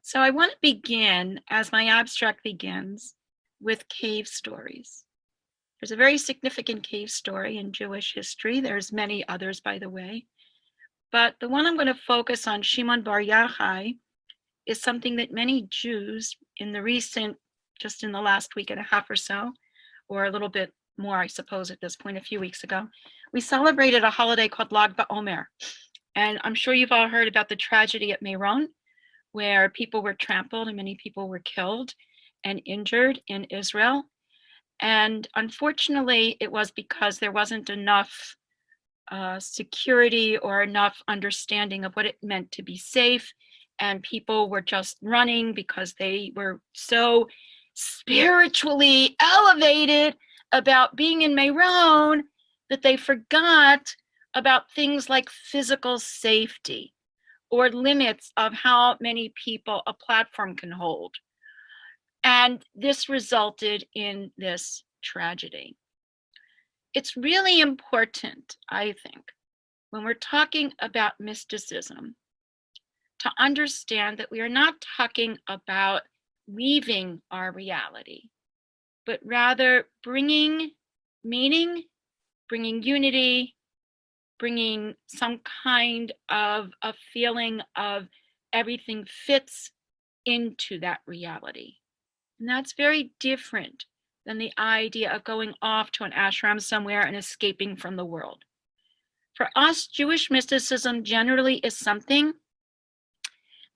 So I want to begin, as my abstract begins, with cave stories. There's a very significant cave story in Jewish history. There's many others, by the way. But the one I'm going to focus on, Shimon Bar Yochai, is something that many Jews in the recent, just in the last week and a half or so, or a little bit more, I suppose, at this point, a few weeks ago, we celebrated a holiday called Lag BaOmer. And I'm sure you've all heard about the tragedy at Meron, where people were trampled and many people were killed and injured in Israel. And unfortunately, it was because there wasn't enough security or enough understanding of what it meant to be safe. And people were just running because they were so spiritually elevated about being in Meron that they forgot about things like physical safety or limits of how many people a platform can hold. And this resulted in this tragedy. It's really important, I think, when we're talking about mysticism, to understand that we are not talking about leaving our reality, but rather bringing meaning, bringing unity, bringing some kind of a feeling of everything fits into that reality. And that's very different than the idea of going off to an ashram somewhere and escaping from the world. For us, Jewish mysticism generally is something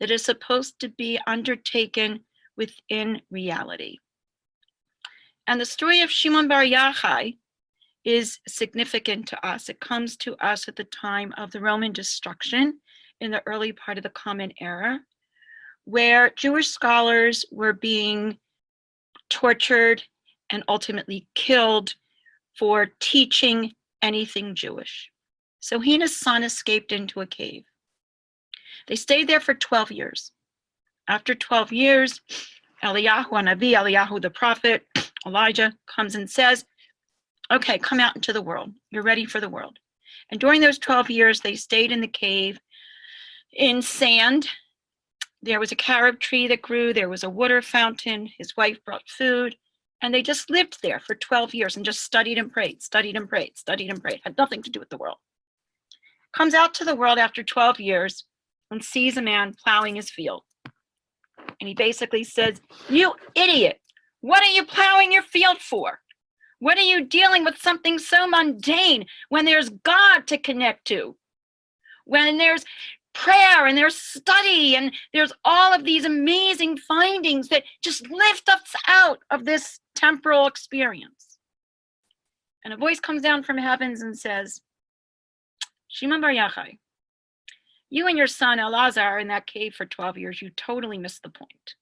that is supposed to be undertaken within reality. And the story of Shimon Bar Yochai is significant to us. It comes to us at the time of the Roman destruction in the early part of the Common Era, where Jewish scholars were being tortured and ultimately killed for teaching anything Jewish. So he and his son escaped into a cave. They stayed there for 12 years. After 12 years, Eliyahu Hanavi, Eliyahu the prophet, Elijah comes and says, okay, come out into the world. You're ready for the world. And during those 12 years, they stayed in the cave in sand. There was a carob tree that grew. There was a water fountain. His wife brought food. And they just lived there for 12 years and just studied and prayed, studied and prayed, studied and prayed. Had nothing to do with the world. Comes out to the world after 12 years and sees a man plowing his field. And he basically says, you idiot, what are you plowing your field for? What are you dealing with something so mundane when there's God to connect to? When there's prayer and there's study and there's all of these amazing findings that just lift us out of this temporal experience. And a voice comes down from heavens and says, Shimon Bar Yochai, you and your son Elazar are in that cave for 12 years. You totally missed the point.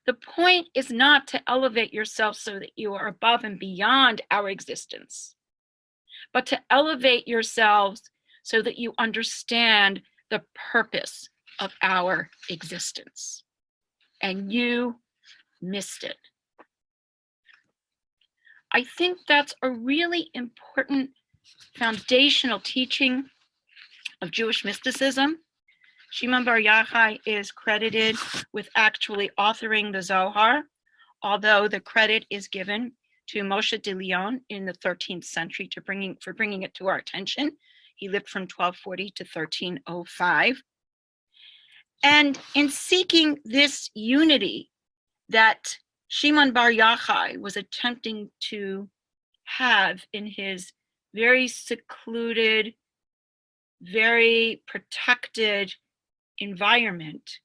The point is not to elevate yourself so that you are above and beyond our existence, but to elevate yourselves so that you understand the purpose of our existence. And you missed it. I think that's a really important foundational teaching of Jewish mysticism. Shimon Bar Yochai is credited with actually authoring the Zohar, although the credit is given to Moshe de Leon in the 13th century for bringing it to our attention. He lived from 1240 to 1305. And in seeking this unity that Shimon Bar Yochai was attempting to have in his very secluded, very protected environment,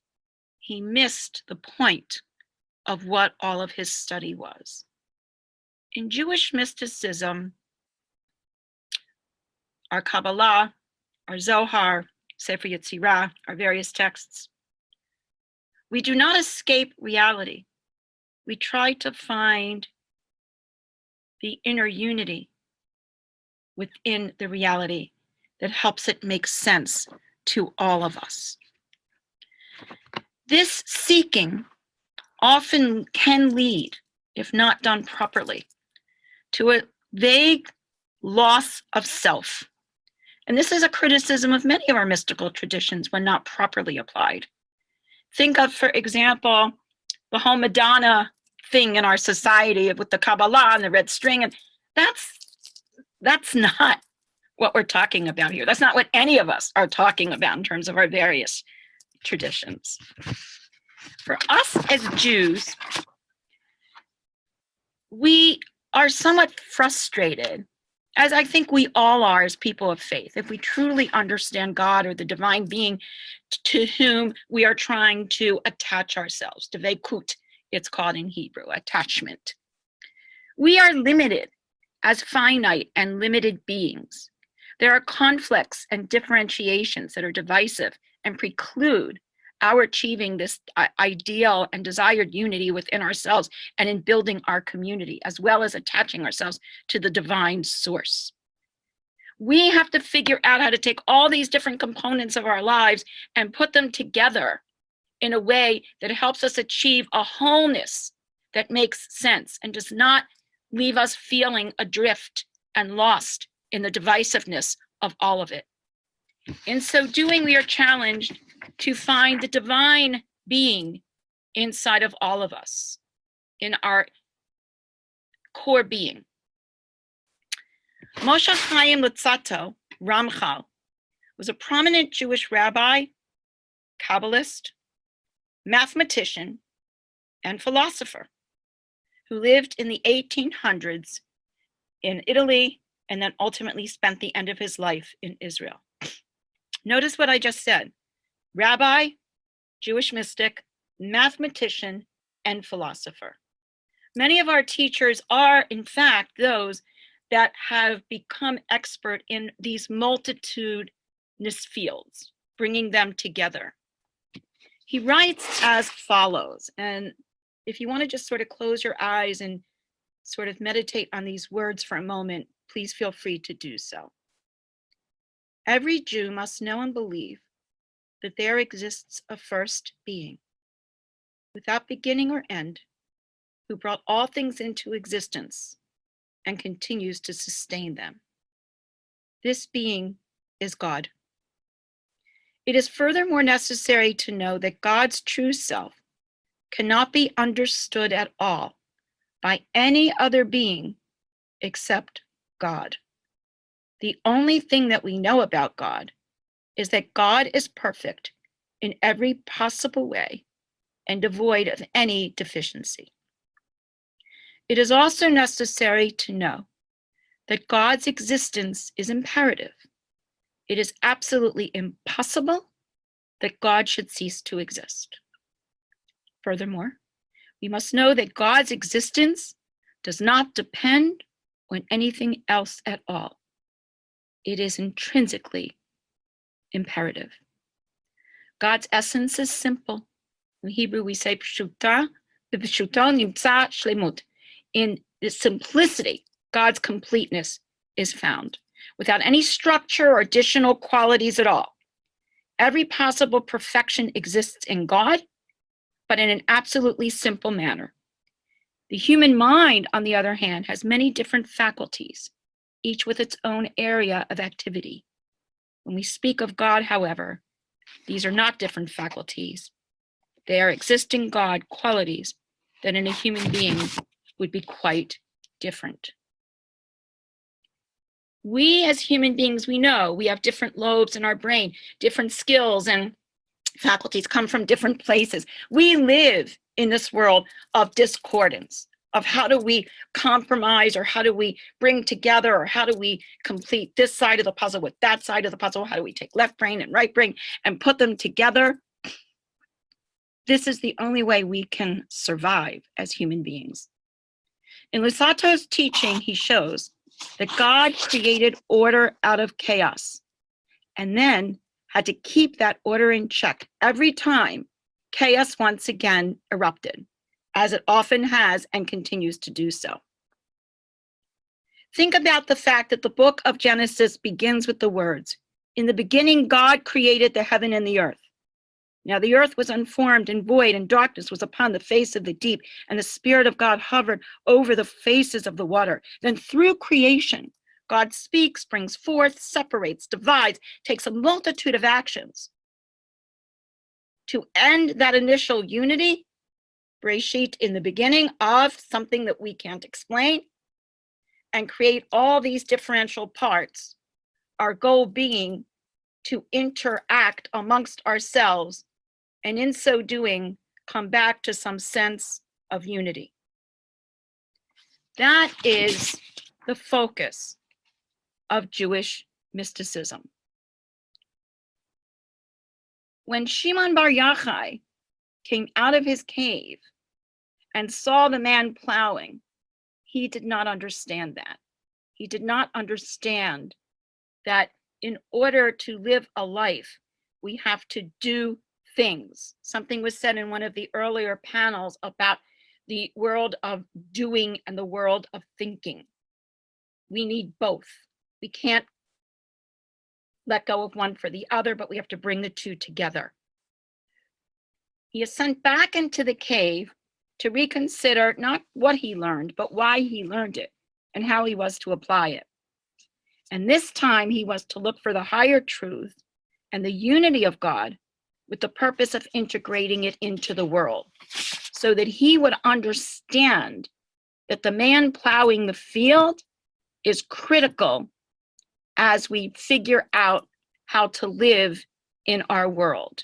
he missed the point of what all of his study was. In Jewish mysticism, our Kabbalah, our Zohar, Sefer Yetzirah, our various texts, we do not escape reality. We try to find the inner unity within the reality that helps it make sense to all of us. This seeking often can lead, if not done properly, to a vague loss of self. And this is a criticism of many of our mystical traditions when not properly applied. Think of, for example, the whole Madonna thing in our society with the Kabbalah and the red string, and that's not what we're talking about here. That's not what any of us are talking about in terms of our various traditions. For us as Jews, we are somewhat frustrated, as I think we all are as people of faith, if we truly understand God or the divine being to whom we are trying to attach ourselves. Devekut, it's called in Hebrew, attachment. We are limited as finite and limited beings. There are conflicts and differentiations that are divisive and preclude our achieving this ideal and desired unity within ourselves and in building our community, as well as attaching ourselves to the divine source. We have to figure out how to take all these different components of our lives and put them together in a way that helps us achieve a wholeness that makes sense and does not leave us feeling adrift and lost in the divisiveness of all of it. In so doing, we are challenged to find the divine being inside of all of us, in our core being. Moshe Chaim Luzzatto, Ramchal, was a prominent Jewish rabbi, Kabbalist, mathematician, and philosopher who lived in the 1800s in Italy and then ultimately spent the end of his life in Israel. Notice what I just said: rabbi, Jewish mystic, mathematician, and philosopher. Many of our teachers are, in fact, those that have become expert in these multitudinous fields, bringing them together. He writes as follows, and if you want to just sort of close your eyes and sort of meditate on these words for a moment, please feel free to do so. Every Jew must know and believe that there exists a first being, without beginning or end, who brought all things into existence and continues to sustain them. This being is God. It is furthermore necessary to know that God's true self cannot be understood at all by any other being except God. The only thing that we know about God is that God is perfect in every possible way and devoid of any deficiency. It is also necessary to know that God's existence is imperative. It is absolutely impossible that God should cease to exist. Furthermore, we must know that God's existence does not depend on anything else at all. It is intrinsically imperative. God's essence is simple. In Hebrew, we say pshuta, b'pshuto nimtza shlemut. In the simplicity, God's completeness is found, without any structure or additional qualities at all. Every possible perfection exists in God, but in an absolutely simple manner. The human mind, on the other hand, has many different faculties, each with its own area of activity. When we speak of God, however, these are not different faculties. They are existing God qualities that in a human being would be quite different. We as human beings, we know we have different lobes in our brain, different skills and faculties come from different places. We live in this world of discordance, of how do we compromise, or how do we bring together, or how do we complete this side of the puzzle with that side of the puzzle? How do we take left brain and right brain and put them together? This is the only way we can survive as human beings. In Luzzatto's teaching, he shows that God created order out of chaos and then had to keep that order in check every time chaos once again erupted, as it often has and continues to do so. Think about the fact that the book of Genesis begins with the words, "In the beginning, God created the heaven and the earth. Now the earth was unformed and void, and darkness was upon the face of the deep, and the Spirit of God hovered over the faces of the water." Then through creation, God speaks, brings forth, separates, divides, takes a multitude of actions to end that initial unity, Bereshit, in the beginning of something that we can't explain, and create all these differential parts, our goal being to interact amongst ourselves, and in so doing, come back to some sense of unity. That is the focus of Jewish mysticism. When Shimon Bar Yochai came out of his cave and saw the man plowing, he did not understand that. He did not understand that in order to live a life, we have to do things. Something was said in one of the earlier panels about the world of doing and the world of thinking. We need both. We can't let go of one for the other, but we have to bring the two together. He is sent back into the cave to reconsider not what he learned, but why he learned it and how he was to apply it. And this time he was to look for the higher truth and the unity of God with the purpose of integrating it into the world, so that he would understand that the man plowing the field is critical as we figure out how to live in our world.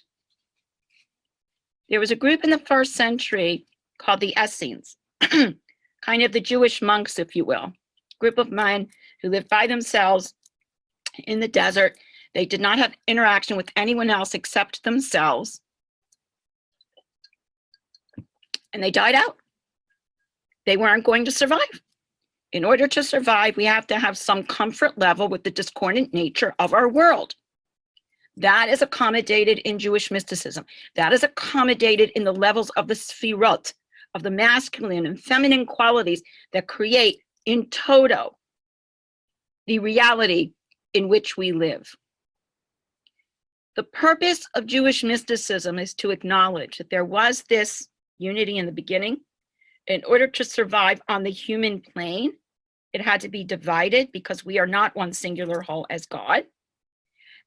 There was a group in the first century called the Essenes, kind of the Jewish monks, if you will, group of men who lived by themselves in the desert. They did not have interaction with anyone else except themselves. And they died out. They weren't going to survive. In order to survive, we have to have some comfort level with the discordant nature of our world. That is accommodated in Jewish mysticism. That is accommodated in the levels of the sphirot, of the masculine and feminine qualities that create in toto the reality in which we live. The purpose of Jewish mysticism is to acknowledge that there was this unity in the beginning. In order to survive on the human plane, it had to be divided because we are not one singular whole as God.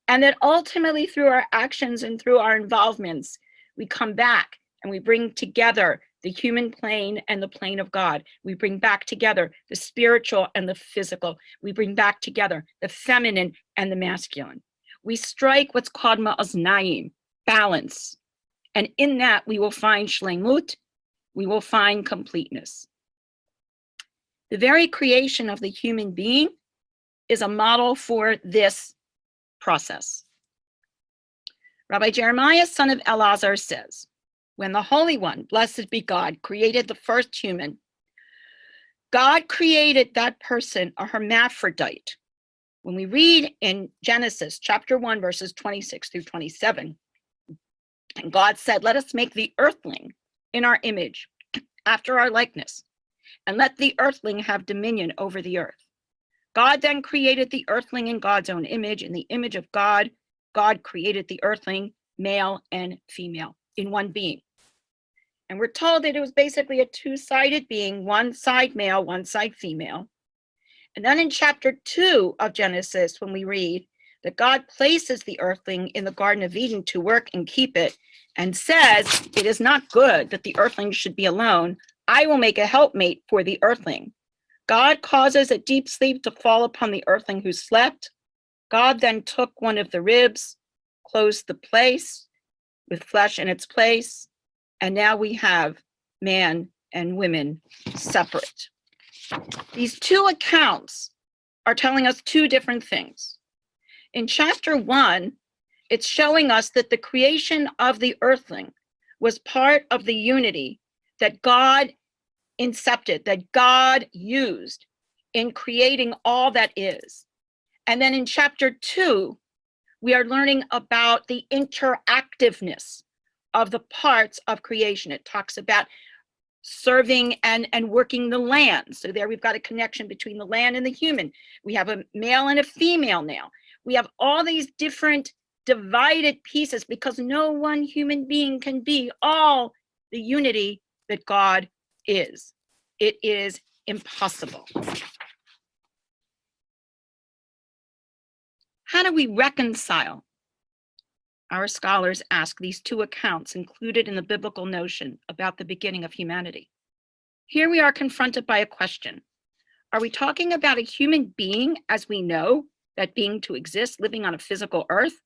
And that ultimately through our actions and through our involvements, we come back and we bring together the human plane and the plane of God. We bring back together the spiritual and the physical. We bring back together the feminine and the masculine. We strike what's called ma'aznayim, balance. And in that, we will find shleimut, we will find completeness. The very creation of the human being is a model for this process. Rabbi Jeremiah, son of Elazar, says, when the Holy One, blessed be God, created the first human, God created that person a hermaphrodite. When we read in Genesis chapter 1, verses 26 through 27, and God said, let us make the earthling in our image, after our likeness, and let the earthling have dominion over the earth. God then created the earthling in God's own image. In the image of God, God created the earthling, male and female, in one being. And we're told that it was basically a two-sided being, one side male, one side female. And then in chapter 2 of Genesis, when we read that God places the earthling in the Garden of Eden to work and keep it, and says, it is not good that the earthling should be alone. I will make a helpmate for the earthling. God causes a deep sleep to fall upon the earthling who slept. God then took one of the ribs, closed the place with flesh in its place, and now we have man and women separate. These two accounts are telling us two different things. In chapter 1, it's showing us that the creation of the earthling was part of the unity that God incepted, that God used in creating all that is. And then in chapter 2, we are learning about the interactiveness of the parts of creation. It talks about serving and working the land. So there we've got a connection between the land and the human. We have a male and a female now. We have all these different divided pieces because no one human being can be all the unity that God is. It is impossible. How do we reconcile our scholars ask these two accounts included in the biblical notion about the beginning of humanity. Here we are confronted by a question. Are we talking about a human being as we know that being to exist, living on a physical earth?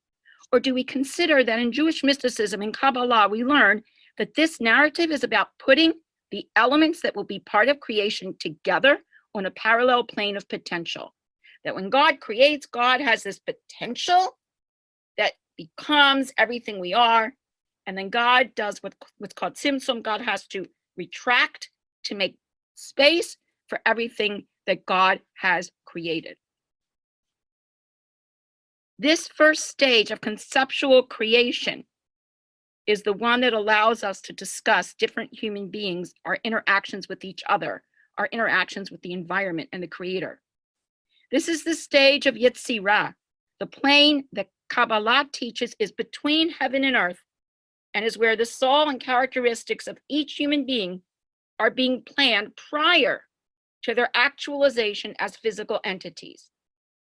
Or do we consider that in Jewish mysticism and Kabbalah, we learn that this narrative is about putting the elements that will be part of creation together on a parallel plane of potential? That when God creates, God has this potential that becomes everything we are. And then God does what's called tzimtzum. God has to retract to make space for everything that God has created. This first stage of conceptual creation is the one that allows us to discuss different human beings, our interactions with each other, our interactions with the environment and the creator. This is the stage of Yetzirah, the plane that Kabbalah teaches is between heaven and earth, and is where the soul and characteristics of each human being are being planned prior to their actualization as physical entities.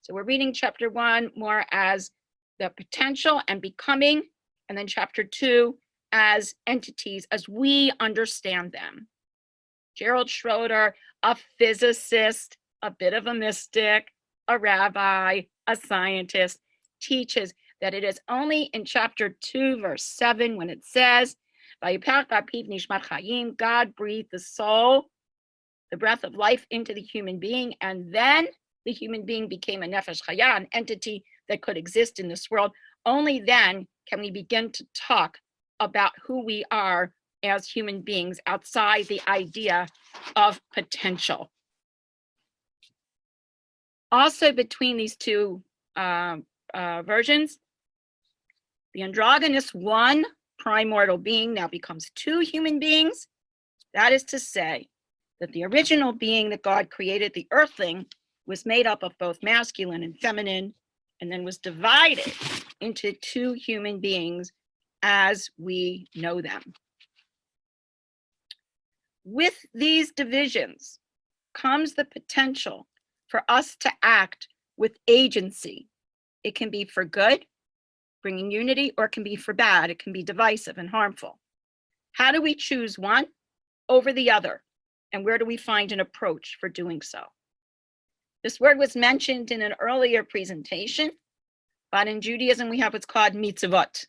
So we're reading chapter 1 more as the potential and becoming, and then chapter 2 as entities as we understand them. Gerald Schroeder, a physicist, a bit of a mystic, a rabbi, a scientist, teaches that it is only in chapter 2, verse 7, when it says, God breathed the soul, the breath of life into the human being, and then the human being became a nefesh chaya, an entity that could exist in this world. Only then can we begin to talk about who we are as human beings outside the idea of potential. Also, between these two versions, the androgynous one primordial being now becomes two human beings. That is to say that the original being that God created, the earthling, was made up of both masculine and feminine, and then was divided into two human beings as we know them. With these divisions comes the potential for us to act with agency. It can be for good, bringing unity, or it can be for bad. It can be divisive and harmful. How do we choose one over the other? And where do we find an approach for doing so? This word was mentioned in an earlier presentation, but in Judaism, we have what's called Mitzvot,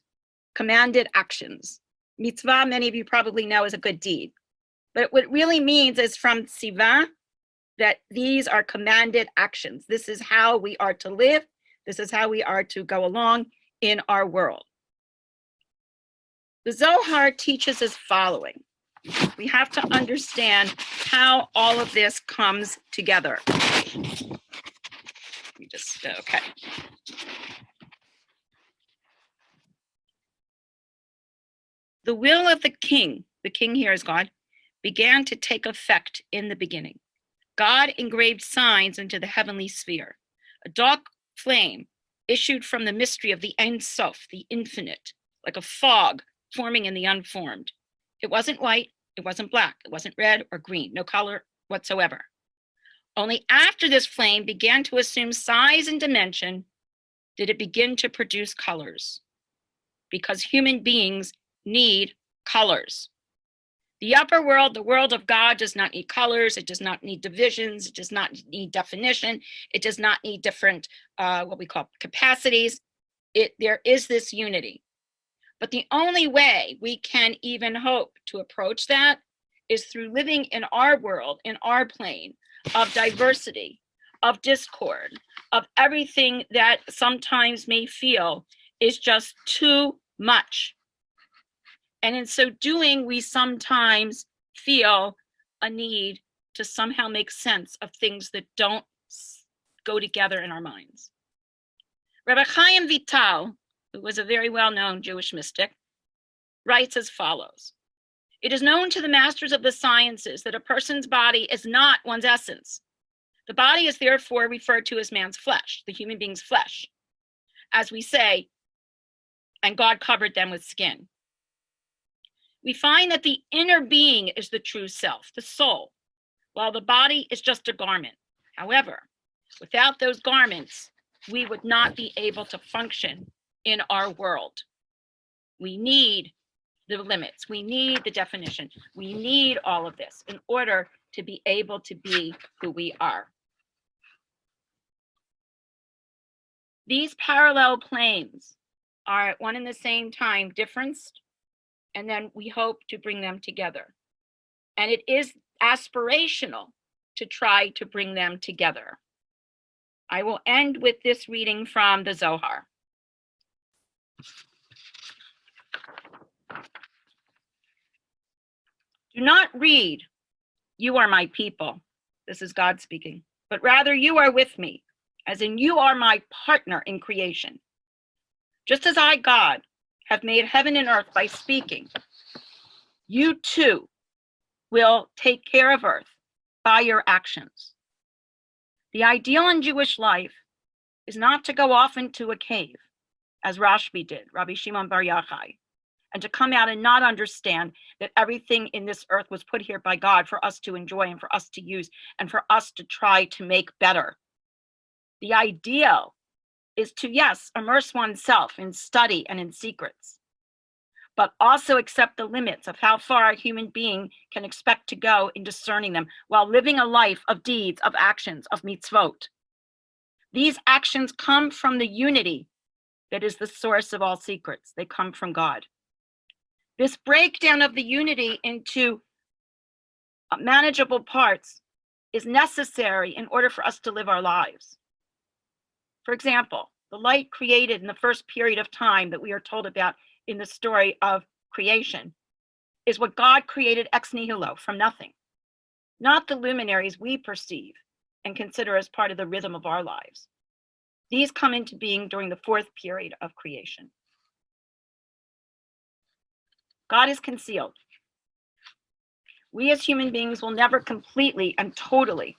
commanded actions. Mitzvah, many of you probably know, is a good deed. But what it really means is from tzivah, that these are commanded actions. This is how we are to live. This is how we are to go along in our world. The Zohar teaches as following. We have to understand how all of this comes together. Okay. The will of the king here is God, began to take effect in the beginning. God engraved signs into the heavenly sphere. A dark flame issued from the mystery of the Ein Sof, the infinite, like a fog forming in the unformed. It wasn't white, it wasn't black, it wasn't red or green, no color whatsoever. Only after this flame began to assume size and dimension did it begin to produce colors, because human beings need colors. The upper world, the world of God, does not need colors. It does not need divisions. It does not need definition. It does not need different, what we call capacities. There is this unity. But the only way we can even hope to approach that is through living in our world, in our plane of diversity, of discord, of everything that sometimes may feel is just too much. And in so doing, we sometimes feel a need to somehow make sense of things that don't go together in our minds. Rabbi Chaim Vital, who was a very well-known Jewish mystic, writes as follows. It is known to the masters of the sciences that a person's body is not one's essence. The body is therefore referred to as man's flesh, the human being's flesh. As we say, and God covered them with skin. We find that the inner being is the true self, the soul, while the body is just a garment. However, without those garments, we would not be able to function in our world. We need the limits. We need the definition. We need all of this in order to be able to be who we are. These parallel planes are at one and the same time differenced, and then we hope to bring them together. And it is aspirational to try to bring them together. I will end with this reading from the Zohar. Do not read, "You are my people." This is God speaking. But rather, "You are with me," as in you are my partner in creation. Just as I, God, have made heaven and earth by speaking, you too will take care of earth by your actions. The ideal in Jewish life is not to go off into a cave, as Rashbi did, Rabbi Shimon Bar Yochai, and to come out and not understand that everything in this earth was put here by God for us to enjoy and for us to use and for us to try to make better. The ideal is to, yes, immerse oneself in study and in secrets, but also accept the limits of how far a human being can expect to go in discerning them while living a life of deeds, of actions, of mitzvot. These actions come from the unity that is the source of all secrets. They come from God. This breakdown of the unity into manageable parts is necessary in order for us to live our lives. For example, the light created in the first period of time that we are told about in the story of creation is what God created ex nihilo, from nothing, not the luminaries we perceive and consider as part of the rhythm of our lives. These come into being during the fourth period of creation. God is concealed. We as human beings will never completely and totally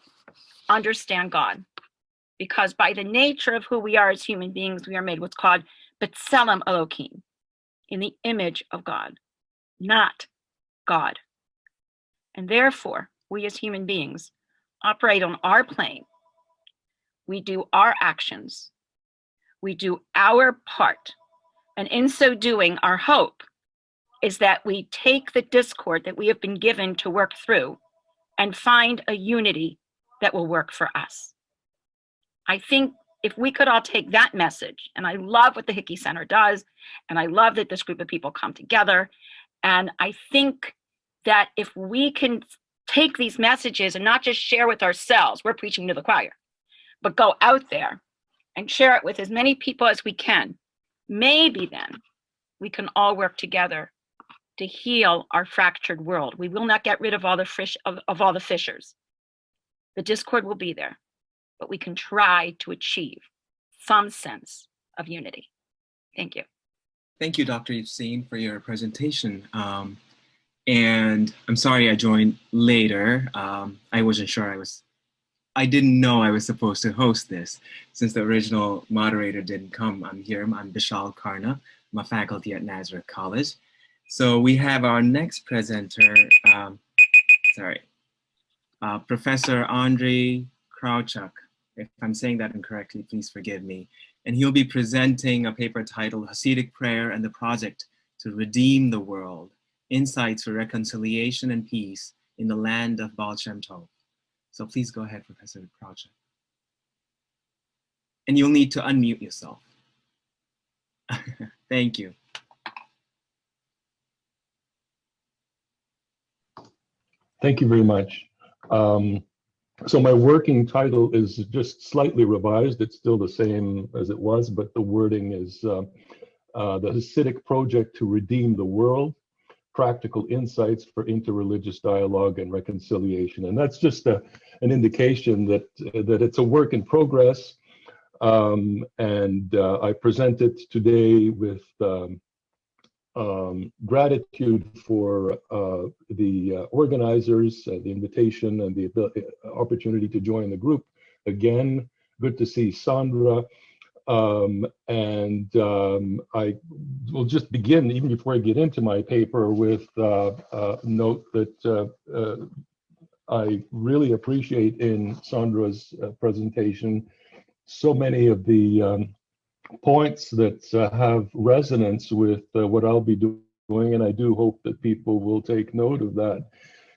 understand God, because by the nature of who we are as human beings, we are made what's called B'Tselem Elokim, in the image of God, not God. And therefore, we as human beings operate on our plane. We do our actions. We do our part. And in so doing, our hope is that we take the discord that we have been given to work through and find a unity that will work for us. I think if we could all take that message, and I love what the Hickey Center does, and I love that this group of people come together, and I think that if we can take these messages and not just share with ourselves, we're preaching to the choir, but go out there and share it with as many people as we can, maybe then we can all work together to heal our fractured world. We will not get rid of all the fissures. The discord will be there, but we can try to achieve some sense of unity. Thank you. Thank you, Dr. Yusine, for your presentation. And I'm sorry I joined later. I wasn't sure I didn't know I was supposed to host this since the original moderator didn't come. I'm here, I'm Bishal Karna. I'm a faculty at Nazareth College. So we have our next presenter, Professor Andrii Krawchuk. If I'm saying that incorrectly, please forgive me. And he'll be presenting a paper titled Hasidic Prayer and the Project to Redeem the World, Insights for Reconciliation and Peace in the Land of Baal Shem Tov. So please go ahead, Professor Krawchuk. And you'll need to unmute yourself. Thank you. Thank you very much. So my working title is just slightly revised. It's still the same as it was, but the wording is the Hasidic Project to Redeem the World, Practical Insights for Interreligious Dialogue and Reconciliation. And that's just an indication that it's a work in progress. I present it today with gratitude for the organizers, the invitation and the opportunity to join the group. Again, good to see Sandra. I will just begin, even before I get into my paper, with a note that I really appreciate in Sandra's presentation so many of the points that have resonance with what I'll be doing, and I do hope that people will take note of that.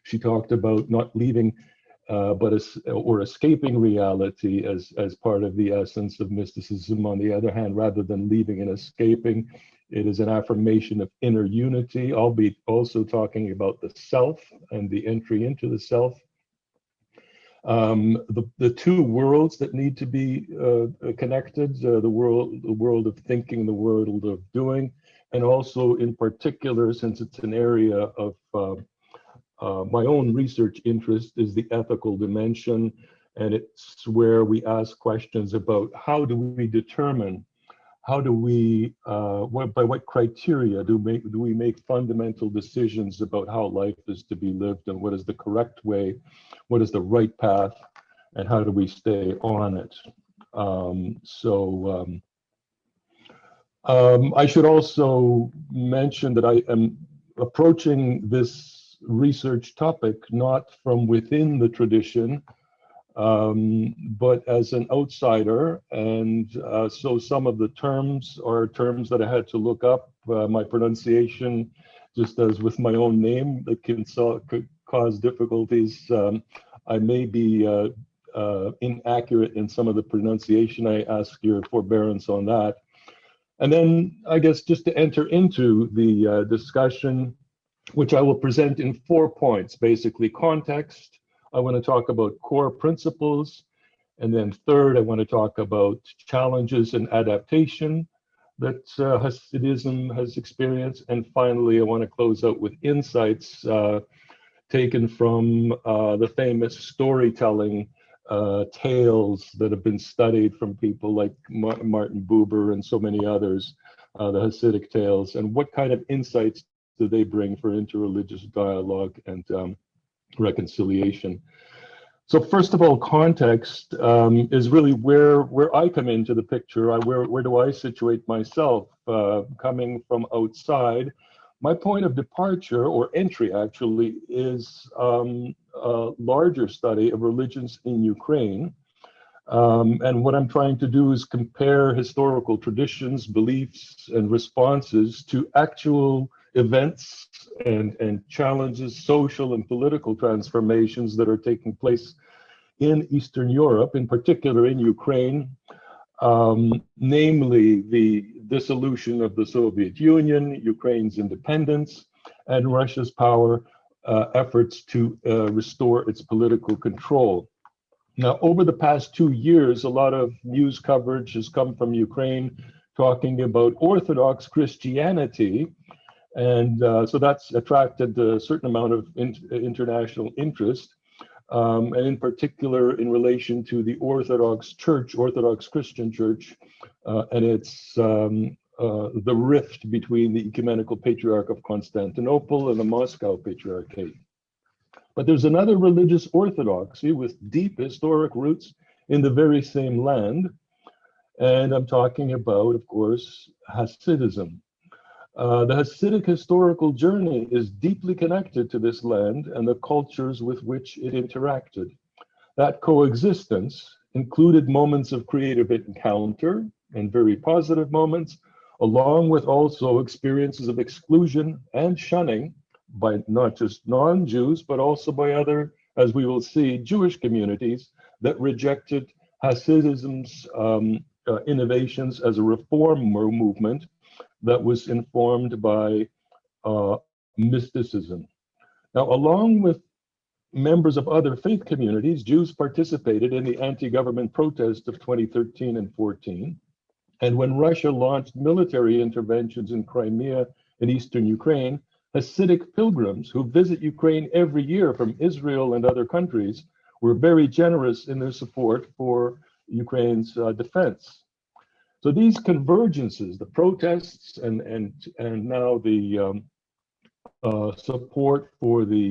She talked about not leaving or escaping reality as part of the essence of mysticism. On the other hand, rather than leaving and escaping, it is an affirmation of inner unity. I'll be also talking about the self and the entry into the self. The two worlds that need to be connected, the world of thinking, the world of doing, and also in particular, since it's an area of my own research interest, is the ethical dimension. And it's where we ask questions about how do we determine, how do we, by what criteria do we make fundamental decisions about how life is to be lived, and what is the correct way, what is the right path, and how do we stay on it? I should also mention that I am approaching this research topic not from within the tradition, but as an outsider. And so some of the terms are terms that I had to look up. My pronunciation, just as with my own name, that could cause difficulties. I may be inaccurate in some of the pronunciation. I ask your forbearance on that. And then I guess just to enter into the discussion, which I will present in 4 points, basically context. I want to talk about core principles. And then third, I want to talk about challenges and adaptation that Hasidism has experienced. And finally, I want to close out with insights taken from the famous storytelling tales that have been studied from people like Martin Buber and so many others, the Hasidic tales, and what kind of insights do they bring for interreligious dialogue and reconciliation. So first of all, context is really where I come into the picture. Where do I situate myself coming from outside? My point of departure, or entry actually, is a larger study of religions in Ukraine. And what I'm trying to do is compare historical traditions, beliefs, and responses to actual events and challenges, social and political transformations that are taking place in Eastern Europe, in particular in Ukraine, namely the dissolution of the Soviet Union, Ukraine's independence, and Russia's power efforts to restore its political control. Now, over the past 2 years, a lot of news coverage has come from Ukraine talking about Orthodox Christianity. And so that's attracted a certain amount of international interest, and in particular in relation to the Orthodox Church, Orthodox Christian Church, and its the rift between the Ecumenical Patriarch of Constantinople and the Moscow Patriarchate. But there's another religious orthodoxy with deep historic roots in the very same land, and I'm talking about, of course, Hasidism. The Hasidic historical journey is deeply connected to this land and the cultures with which it interacted. That coexistence included moments of creative encounter and very positive moments, along with also experiences of exclusion and shunning by not just non-Jews, but also by other, as we will see, Jewish communities that rejected Hasidism's innovations as a reform movement that was informed by mysticism. Now, along with members of other faith communities, Jews participated in the anti-government protest of 2013 and 14. And when Russia launched military interventions in Crimea and eastern Ukraine, Hasidic pilgrims who visit Ukraine every year from Israel and other countries were very generous in their support for Ukraine's defense. So these convergences, the protests and now the support for the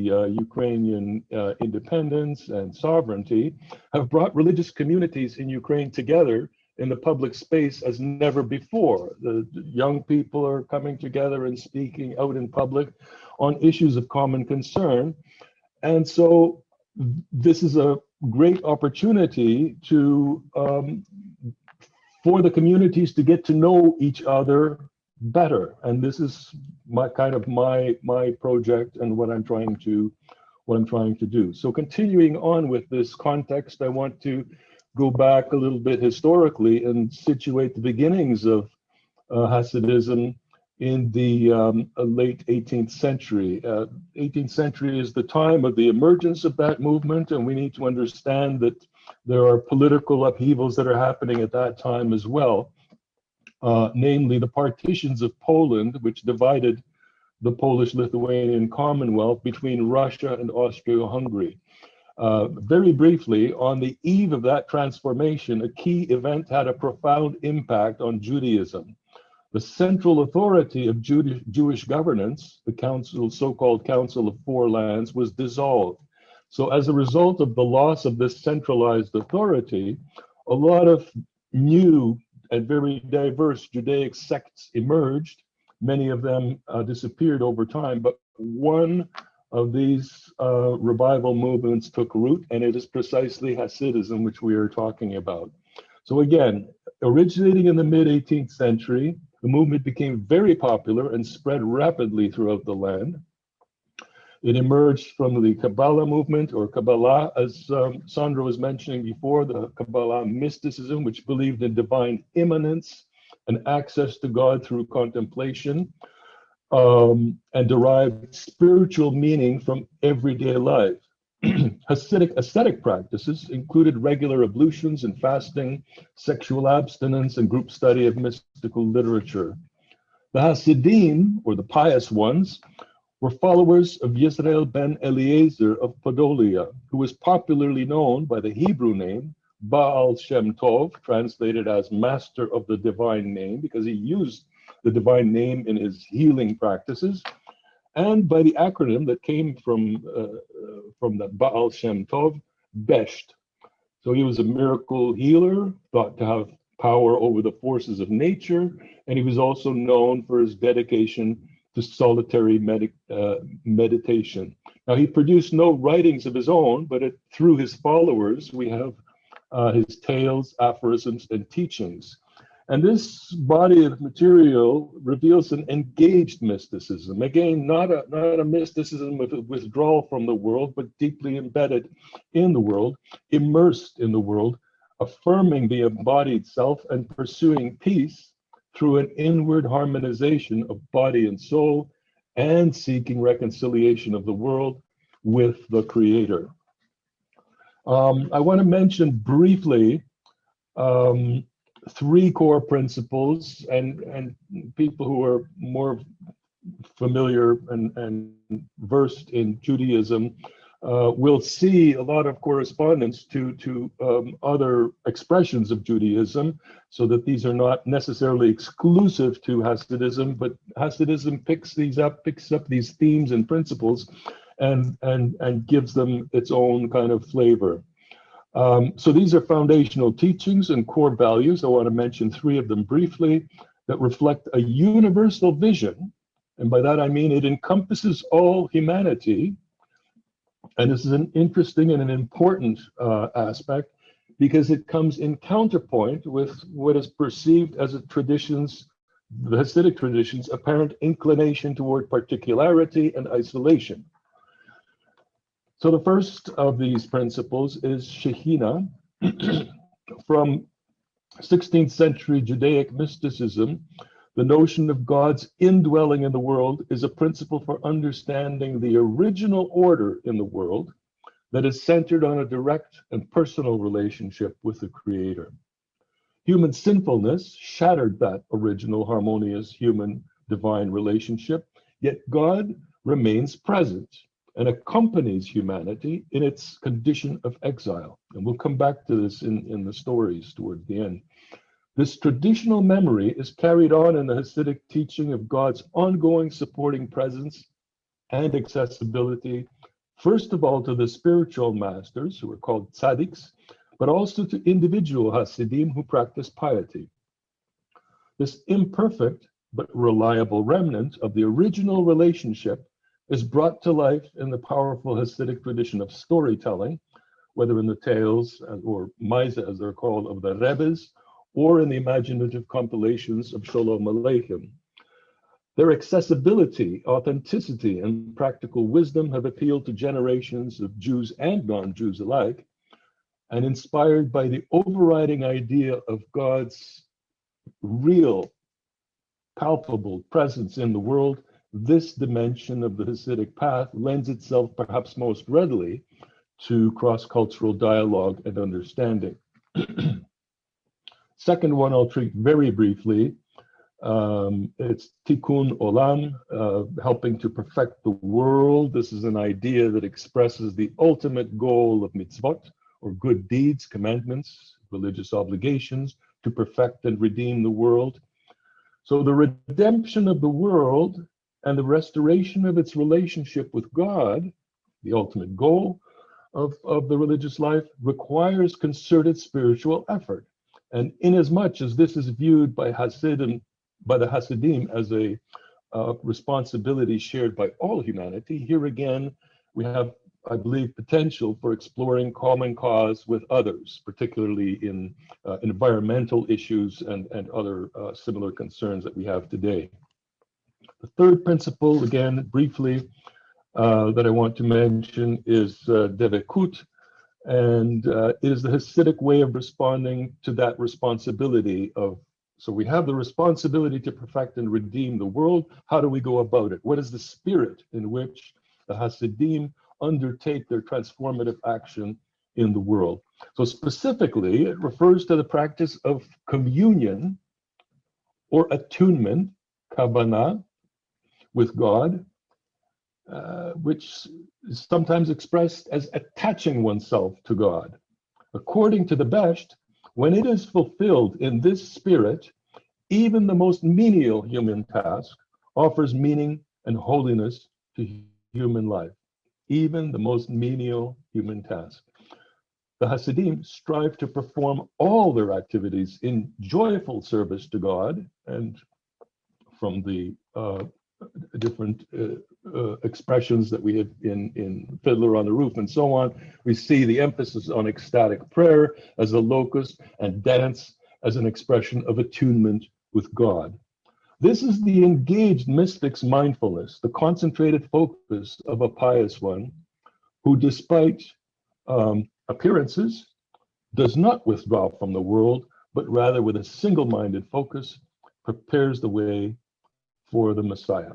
Ukrainian independence and sovereignty have brought religious communities in Ukraine together in the public space as never before. The young people are coming together and speaking out in public on issues of common concern. And so this is a great opportunity to for the communities to get to know each other better. And this is my project and what I'm trying to do. So continuing on with this context, I want to go back a little bit historically and situate the beginnings of Hasidism in the late 18th century. 18th century is the time of the emergence of that movement, and we need to understand that there are political upheavals that are happening at that time as well, namely the partitions of Poland, which divided the Polish-Lithuanian Commonwealth between Russia and Austria-Hungary. Very briefly, on the eve of that transformation, a key event had a profound impact on Judaism. The central authority of Jewish governance, the so-called Council of Four Lands, was dissolved. So as a result of the loss of this centralized authority, a lot of new and very diverse Judaic sects emerged. Many of them disappeared over time, but one of these revival movements took root, and it is precisely Hasidism, which we are talking about. So again, originating in the mid-18th century, the movement became very popular and spread rapidly throughout the land. It emerged from the Kabbalah movement, or Kabbalah, as Sandra was mentioning before, the Kabbalah Mysticism, which believed in divine immanence and access to God through contemplation, and derived spiritual meaning from everyday life. Hasidic ascetic practices included regular ablutions and fasting, sexual abstinence, and group study of mystical literature. The Hasidim, or the pious ones, were followers of Yisrael ben Eliezer of Podolia, who was popularly known by the Hebrew name Baal Shem Tov, translated as Master of the Divine Name, because he used the divine name in his healing practices, and by the acronym that came from the Baal Shem Tov, Besht. So he was a miracle healer, thought to have power over the forces of nature, and he was also known for his dedication to solitary meditation. Now, he produced no writings of his own, but through his followers, we have his tales, aphorisms, and teachings. And this body of material reveals an engaged mysticism. Again, not a mysticism with a withdrawal from the world, but deeply embedded in the world, immersed in the world, affirming the embodied self and pursuing peace through an inward harmonization of body and soul, and seeking reconciliation of the world with the Creator. I want to mention briefly three core principles, and people who are more familiar and versed in Judaism will see a lot of correspondence to other expressions of Judaism, so that these are not necessarily exclusive to Hasidism, but Hasidism picks up these themes and principles and gives them its own kind of flavor. So these are foundational teachings and core values. I want to mention three of them briefly that reflect a universal vision. And by that I mean it encompasses all humanity. And this is an interesting and an important aspect, because it comes in counterpoint with what is perceived as the Hasidic tradition's apparent inclination toward particularity and isolation. So the first of these principles is Shekhinah. From 16th century Judaic mysticism, the notion of God's indwelling in the world is a principle for understanding the original order in the world that is centered on a direct and personal relationship with the Creator. Human sinfulness shattered that original harmonious human-divine relationship, yet God remains present and accompanies humanity in its condition of exile. And we'll come back to this in the stories towards the end. This traditional memory is carried on in the Hasidic teaching of God's ongoing supporting presence and accessibility, first of all to the spiritual masters, who are called tzaddiks, but also to individual Hasidim who practice piety. This imperfect but reliable remnant of the original relationship is brought to life in the powerful Hasidic tradition of storytelling, whether in the tales or Maisa, as they're called, of the Rebbes, or in the imaginative compilations of Sholom Aleichem. Their accessibility, authenticity, and practical wisdom have appealed to generations of Jews and non-Jews alike, and inspired by the overriding idea of God's real, palpable presence in the world, this dimension of the Hasidic path lends itself perhaps most readily to cross-cultural dialogue and understanding. Second one I'll treat very briefly. It's Tikkun Olam, helping to perfect the world. This is an idea that expresses the ultimate goal of mitzvot, or good deeds, commandments, religious obligations, to perfect and redeem the world. So the redemption of the world and the restoration of its relationship with God, the ultimate goal of the religious life, requires concerted spiritual effort. And inasmuch as this is viewed by the Hasidim as a responsibility shared by all humanity, here again we have, I believe, potential for exploring common cause with others, particularly in environmental issues and other similar concerns that we have today. The third principle, again, briefly, that I want to mention is devekut, and it is the Hasidic way of responding to that responsibility of, so we have the responsibility to perfect and redeem the world. How do we go about it? What is the spirit in which the Hasidim undertake their transformative action in the world? So specifically, it refers to the practice of communion or attunement, kavanah, with God, which is sometimes expressed as attaching oneself to God. According to the Best, when it is fulfilled in this spirit, even the most menial human task offers meaning and holiness to human life. Even the most menial human task. The Hasidim strive to perform all their activities in joyful service to God, and from the different expressions that we have in Fiddler on the Roof and so on, we see the emphasis on ecstatic prayer as a locus and dance as an expression of attunement with God. This is the engaged mystic's mindfulness, the concentrated focus of a pious one who, despite appearances, does not withdraw from the world, but rather with a single-minded focus prepares the way for the Messiah.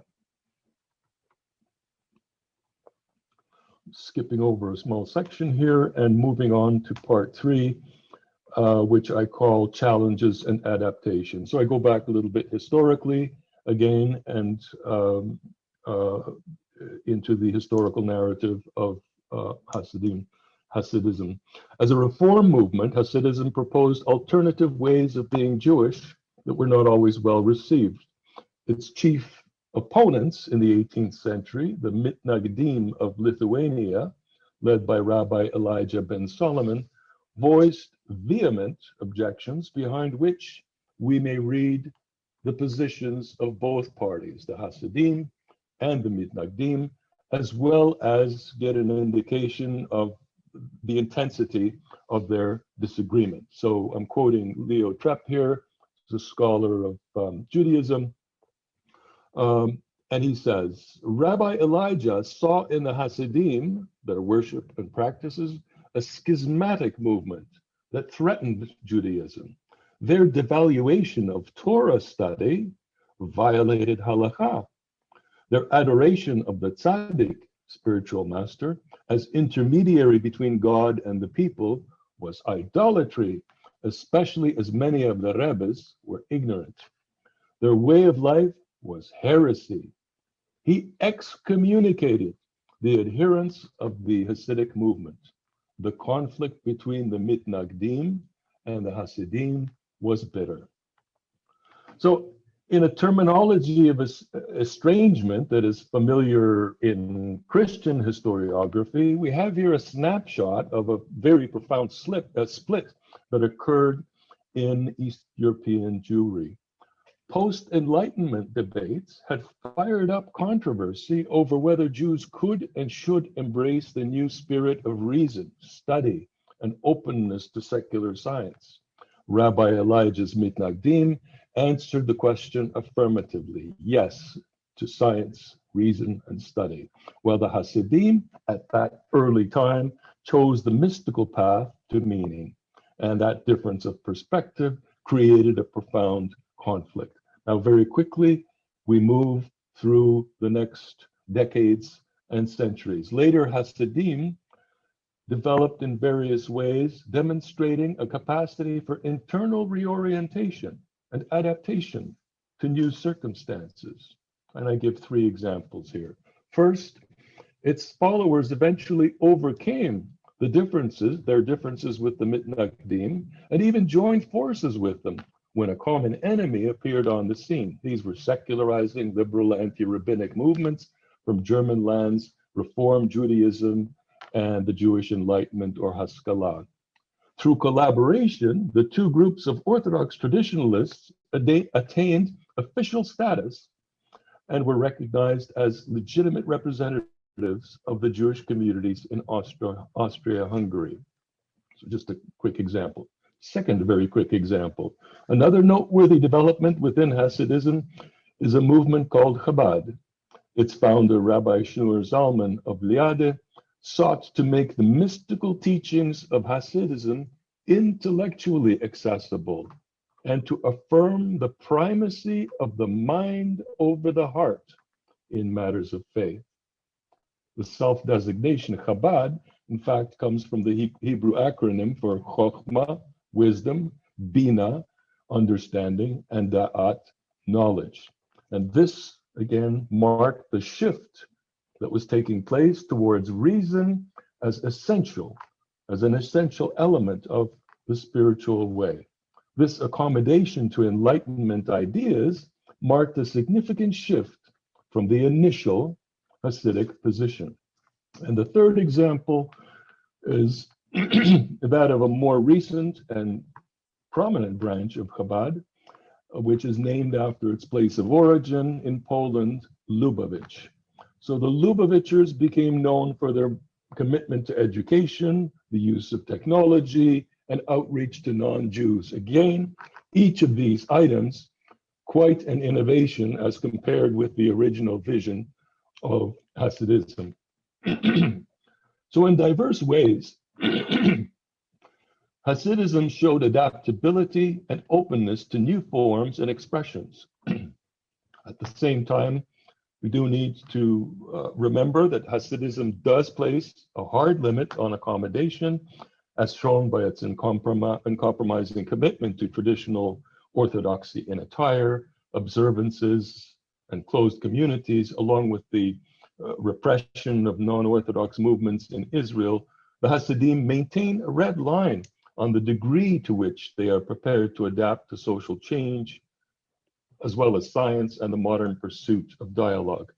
Skipping over a small section here and moving on to part 3, which I call challenges and adaptation. So I go back a little bit historically again and into the historical narrative of Hasidism. As a reform movement, Hasidism proposed alternative ways of being Jewish that were not always well received. Its chief opponents in the 18th century, the Mitnagdim of Lithuania, led by Rabbi Elijah ben Solomon, voiced vehement objections behind which we may read the positions of both parties, the Hasidim and the Mitnagdim, as well as get an indication of the intensity of their disagreement. So I'm quoting Leo Trepp here, who's a scholar of Judaism, and he says, Rabbi Elijah saw in the Hasidim, their worship and practices, a schismatic movement that threatened Judaism. Their devaluation of Torah study violated halakha. Their adoration of the tzaddik, spiritual master, as intermediary between God and the people was idolatry, especially as many of the Rebbes were ignorant. Their way of life was heresy. He excommunicated the adherents of the Hasidic movement. The conflict between the Mitnagdim and the Hasidim was bitter. So in a terminology of estrangement that is familiar in Christian historiography, we have here a snapshot of a very profound split that occurred in East European Jewry. Post-Enlightenment debates had fired up controversy over whether Jews could and should embrace the new spirit of reason, study, and openness to secular science. Rabbi Elijah's Mitnagdim answered the question affirmatively, yes, to science, reason, and study, while the Hasidim at that early time chose the mystical path to meaning, and that difference of perspective created a profound conflict. Now, very quickly, we move through the next decades and centuries. Later, Hasidim developed in various ways, demonstrating a capacity for internal reorientation and adaptation to new circumstances. And I give three examples here. First, its followers eventually overcame their differences with the Mitnagdim, and even joined forces with them when a common enemy appeared on the scene. These were secularizing liberal anti-rabbinic movements from German lands, Reform Judaism, and the Jewish Enlightenment or Haskalah. Through collaboration, the two groups of Orthodox traditionalists attained official status and were recognized as legitimate representatives of the Jewish communities in Austria-Hungary. So just a quick example. Second very quick example. Another noteworthy development within Hasidism is a movement called Chabad. Its founder, Rabbi Shneur Zalman of Liade, sought to make the mystical teachings of Hasidism intellectually accessible and to affirm the primacy of the mind over the heart in matters of faith. The self-designation Chabad, in fact, comes from the Hebrew acronym for Chokhmah, wisdom, Bina, understanding, and Da'at, knowledge. And this, again, marked the shift that was taking place towards reason as an essential element of the spiritual way. This accommodation to Enlightenment ideas marked a significant shift from the initial Hasidic position. And the third example is that of a more recent and prominent branch of Chabad, which is named after its place of origin in Poland, Lubavitch. So the Lubavitchers became known for their commitment to education, the use of technology, and outreach to non-Jews. Again, each of these items, quite an innovation as compared with the original vision of Hasidism. So in diverse ways, Hasidism showed adaptability and openness to new forms and expressions. At the same time, we do need to remember that Hasidism does place a hard limit on accommodation, as shown by its uncompromising commitment to traditional orthodoxy in attire, observances, and closed communities, along with the repression of non-Orthodox movements in Israel. The Hasidim maintain a red line on the degree to which they are prepared to adapt to social change, as well as science and the modern pursuit of dialogue.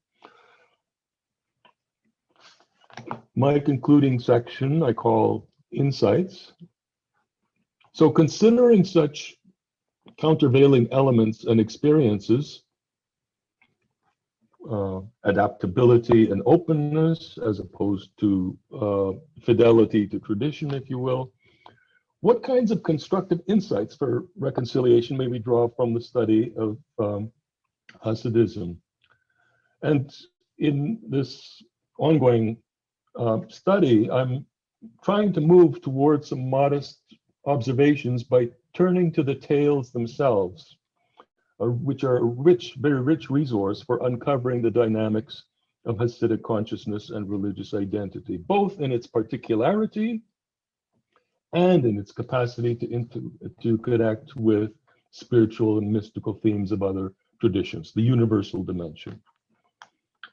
My concluding section I call Insights. So considering such countervailing elements and experiences, adaptability and openness, as opposed to fidelity to tradition, if you will, what kinds of constructive insights for reconciliation may we draw from the study of Hasidism? And in this ongoing study, I'm trying to move towards some modest observations by turning to the tales themselves, which are a very rich resource for uncovering the dynamics of Hasidic consciousness and religious identity, both in its particularity and in its capacity to connect with spiritual and mystical themes of other traditions, the universal dimension.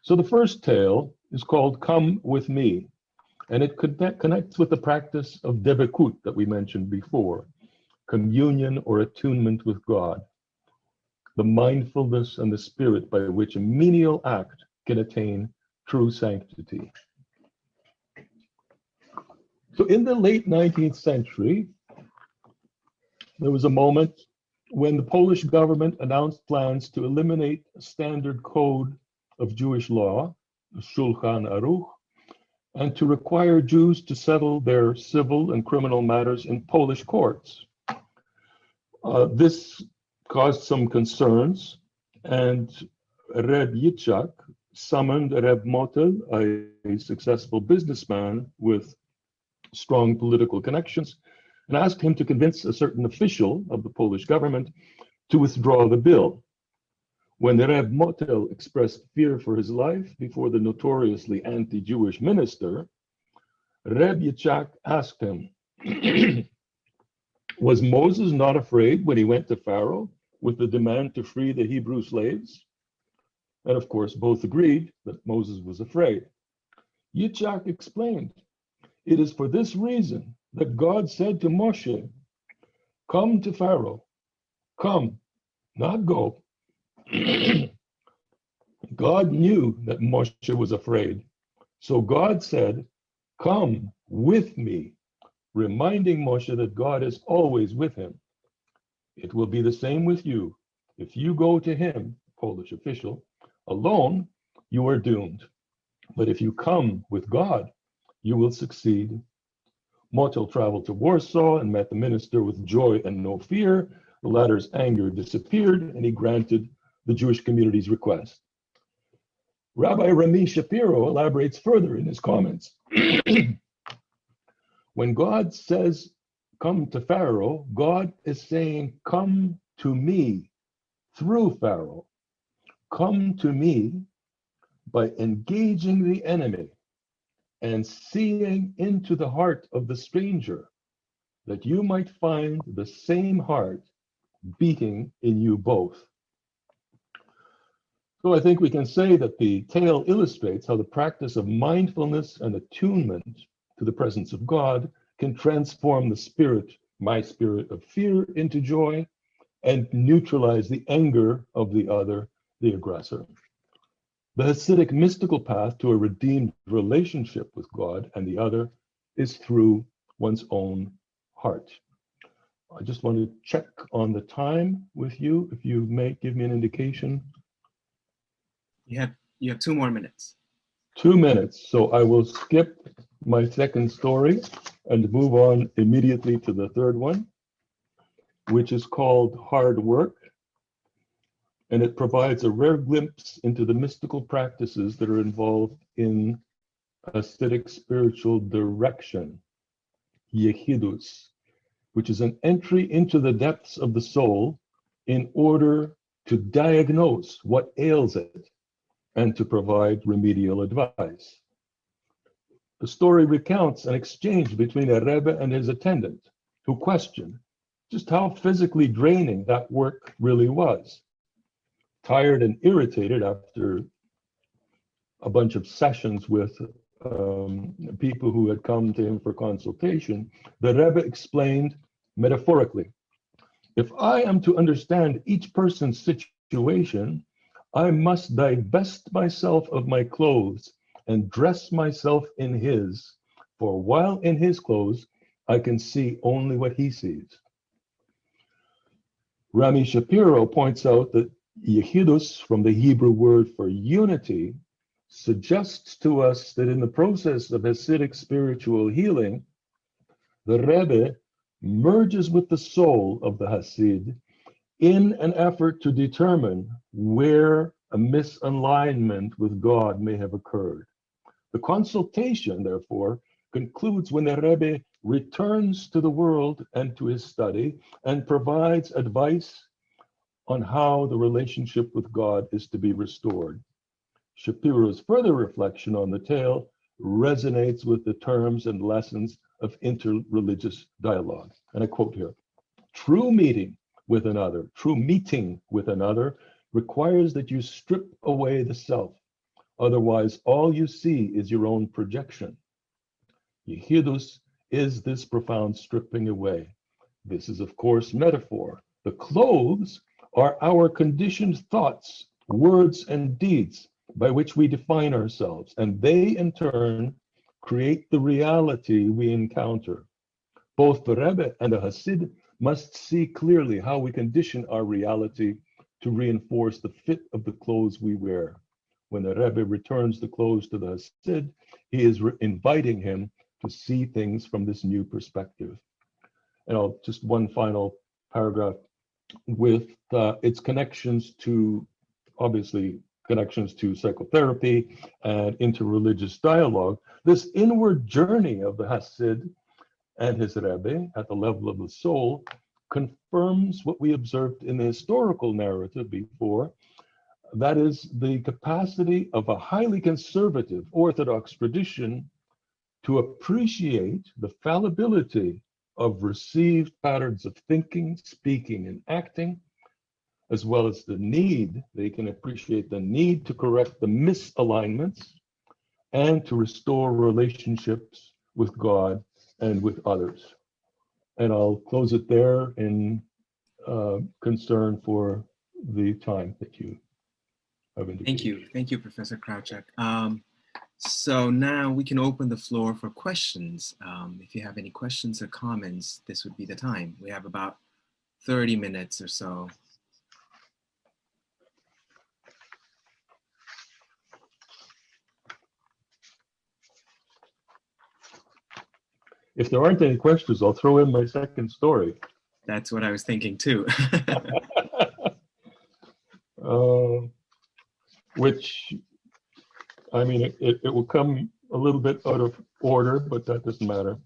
So the first tale is called Come With Me, and it connects with the practice of devekut that we mentioned before, communion or attunement with God, the mindfulness and the spirit by which a menial act can attain true sanctity. So in the late 19th century, there was a moment when the Polish government announced plans to eliminate a standard code of Jewish law, the Shulchan Aruch, and to require Jews to settle their civil and criminal matters in Polish courts. This caused some concerns, and Reb Yitzchak summoned Reb Motel, a successful businessman with strong political connections, and asked him to convince a certain official of the Polish government to withdraw the bill. When the Reb Motel expressed fear for his life before the notoriously anti-Jewish minister, Reb Yitzchak asked him, was Moses not afraid when he went to Pharaoh with the demand to free the Hebrew slaves? And of course, both agreed that Moses was afraid. Yitzchak explained, it is for this reason that God said to Moshe, come to Pharaoh, come, not go. God knew that Moshe was afraid. So God said, come with me, reminding Moshe that God is always with him. It will be the same with you. If you go to him, Polish official, alone, you are doomed. But if you come with God, you will succeed. Motel traveled to Warsaw and met the minister with joy and no fear. The latter's anger disappeared, and he granted the Jewish community's request. Rabbi Rami Shapiro elaborates further in his comments. When God says, come to Pharaoh, God is saying, come to me through Pharaoh. Come to me by engaging the enemy and seeing into the heart of the stranger, that you might find the same heart beating in you both. So I think we can say that the tale illustrates how the practice of mindfulness and attunement to the presence of God can transform the spirit, my spirit of fear, into joy and neutralize the anger of the other, the aggressor. The Hasidic mystical path to a redeemed relationship with God and the other is through one's own heart. I just want to check on the time with you, if you may give me an indication. You have 2 more minutes. 2 minutes, so I will skip my second story and move on immediately to the third one, which is called Hard Work. And it provides a rare glimpse into the mystical practices that are involved in Hasidic spiritual direction, Yechidus, which is an entry into the depths of the soul in order to diagnose what ails it and to provide remedial advice. The story recounts an exchange between a Rebbe and his attendant, who questioned just how physically draining that work really was. Tired and irritated after a bunch of sessions with people who had come to him for consultation, the Rebbe explained metaphorically, if I am to understand each person's situation, I must divest myself of my clothes and dress myself in his, for while in his clothes, I can see only what he sees. Rami Shapiro points out that Yechidus, from the Hebrew word for unity, suggests to us that in the process of Hasidic spiritual healing, the Rebbe merges with the soul of the Hasid in an effort to determine where a misalignment with God may have occurred. The consultation, therefore, concludes when the Rebbe returns to the world and to his study and provides advice on how the relationship with God is to be restored. Shapiro's further reflection on the tale resonates with the terms and lessons of interreligious dialogue. And I quote here, true meeting with another requires that you strip away the self. Otherwise, all you see is your own projection. Yechidus is this profound stripping away. This is, of course, metaphor. The clothes are our conditioned thoughts, words, and deeds by which we define ourselves, and they, in turn, create the reality we encounter. Both the Rebbe and the Hasid must see clearly how we condition our reality to reinforce the fit of the clothes we wear. When the Rebbe returns the clothes to the Hasid, he is inviting him to see things from this new perspective. And just one final paragraph. with its connections to, obviously, connections to psychotherapy and interreligious dialogue, this inward journey of the Hasid and his Rebbe at the level of the soul confirms what we observed in the historical narrative before. That is the capacity of a highly conservative Orthodox tradition to appreciate the fallibility of received patterns of thinking, speaking, and acting, as well as the need, they can appreciate the need to correct the misalignments and to restore relationships with God and with others. And I'll close it there in concern for the time that you have indicated. Thank you, Professor Krawchuk. So now we can open the floor for questions. If you have any questions or comments, this would be the time. We have about 30 minutes or so. If there aren't any questions, I'll throw in my second story. That's what I was thinking too. Which, I mean, it will come a little bit out of order, but that doesn't matter.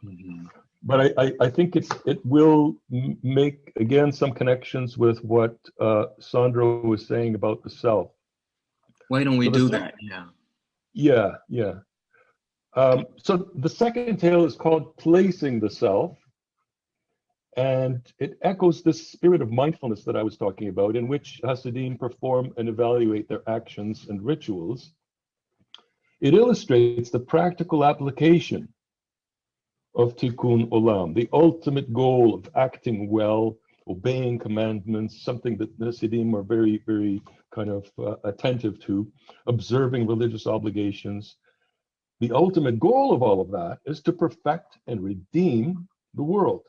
Mm-hmm. But I think it will make, again, some connections with what Sandro was saying about the self. Why don't we do that? Yeah. Yeah. So the second tale is called Placing the Self, and it echoes this spirit of mindfulness that I was talking about, in which Hasidim perform and evaluate their actions and rituals. It illustrates the practical application of Tikkun Olam, the ultimate goal of acting well, obeying commandments, something that the Hasidim are very, very kind of attentive to, observing religious obligations. The ultimate goal of all of that is to perfect and redeem the world.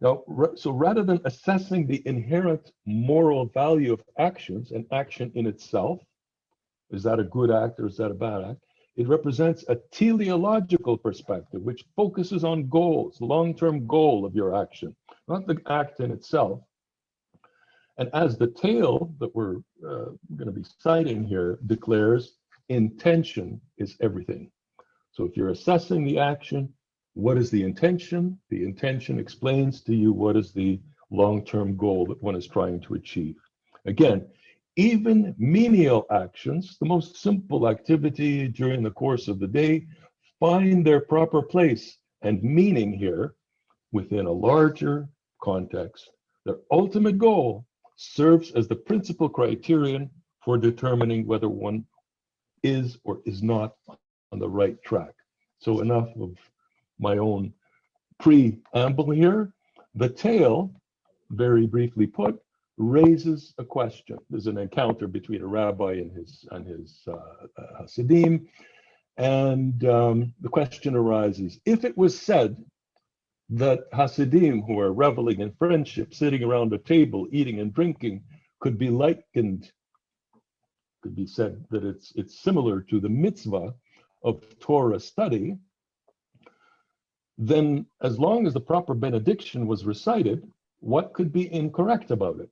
Now, so rather than assessing the inherent moral value of actions and action in itself, is that a good act or is that a bad act? It represents a teleological perspective, which focuses on goals, long-term goal of your action, not the act in itself. And as the tale that we're going to be citing here declares, intention is everything. So if you're assessing the action, what is the intention? The intention explains to you what is the long-term goal that one is trying to achieve. Again, even menial actions, the most simple activity during the course of the day, find their proper place and meaning here within a larger context. Their ultimate goal serves as the principal criterion for determining whether one is or is not on the right track. So enough of my own preamble here. The tale, very briefly put, raises a question. There's an encounter between a rabbi and his Hasidim, and the question arises: if it was said that Hasidim, who are reveling in friendship, sitting around a table, eating and drinking, could be likened, could be said that it's similar to the mitzvah of Torah study, then as long as the proper benediction was recited, what could be incorrect about it?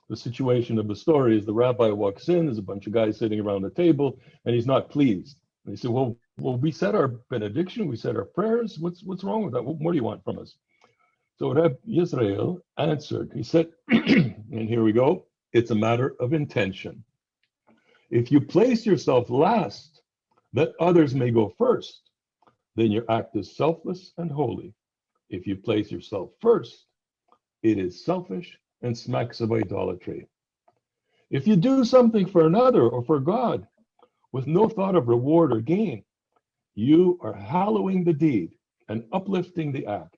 The situation of the story is the rabbi walks in, there's a bunch of guys sitting around the table, and he's not pleased. And he said, well, we said our benediction, we said our prayers, what's wrong with that? What more do you want from us? So Reb Yisrael answered, he said, and here we go, it's a matter of intention. If you place yourself last, that others may go first, then your act is selfless and holy. If you place yourself first, it is selfish and smacks of idolatry. If you do something for another or for God with no thought of reward or gain, you are hallowing the deed and uplifting the act.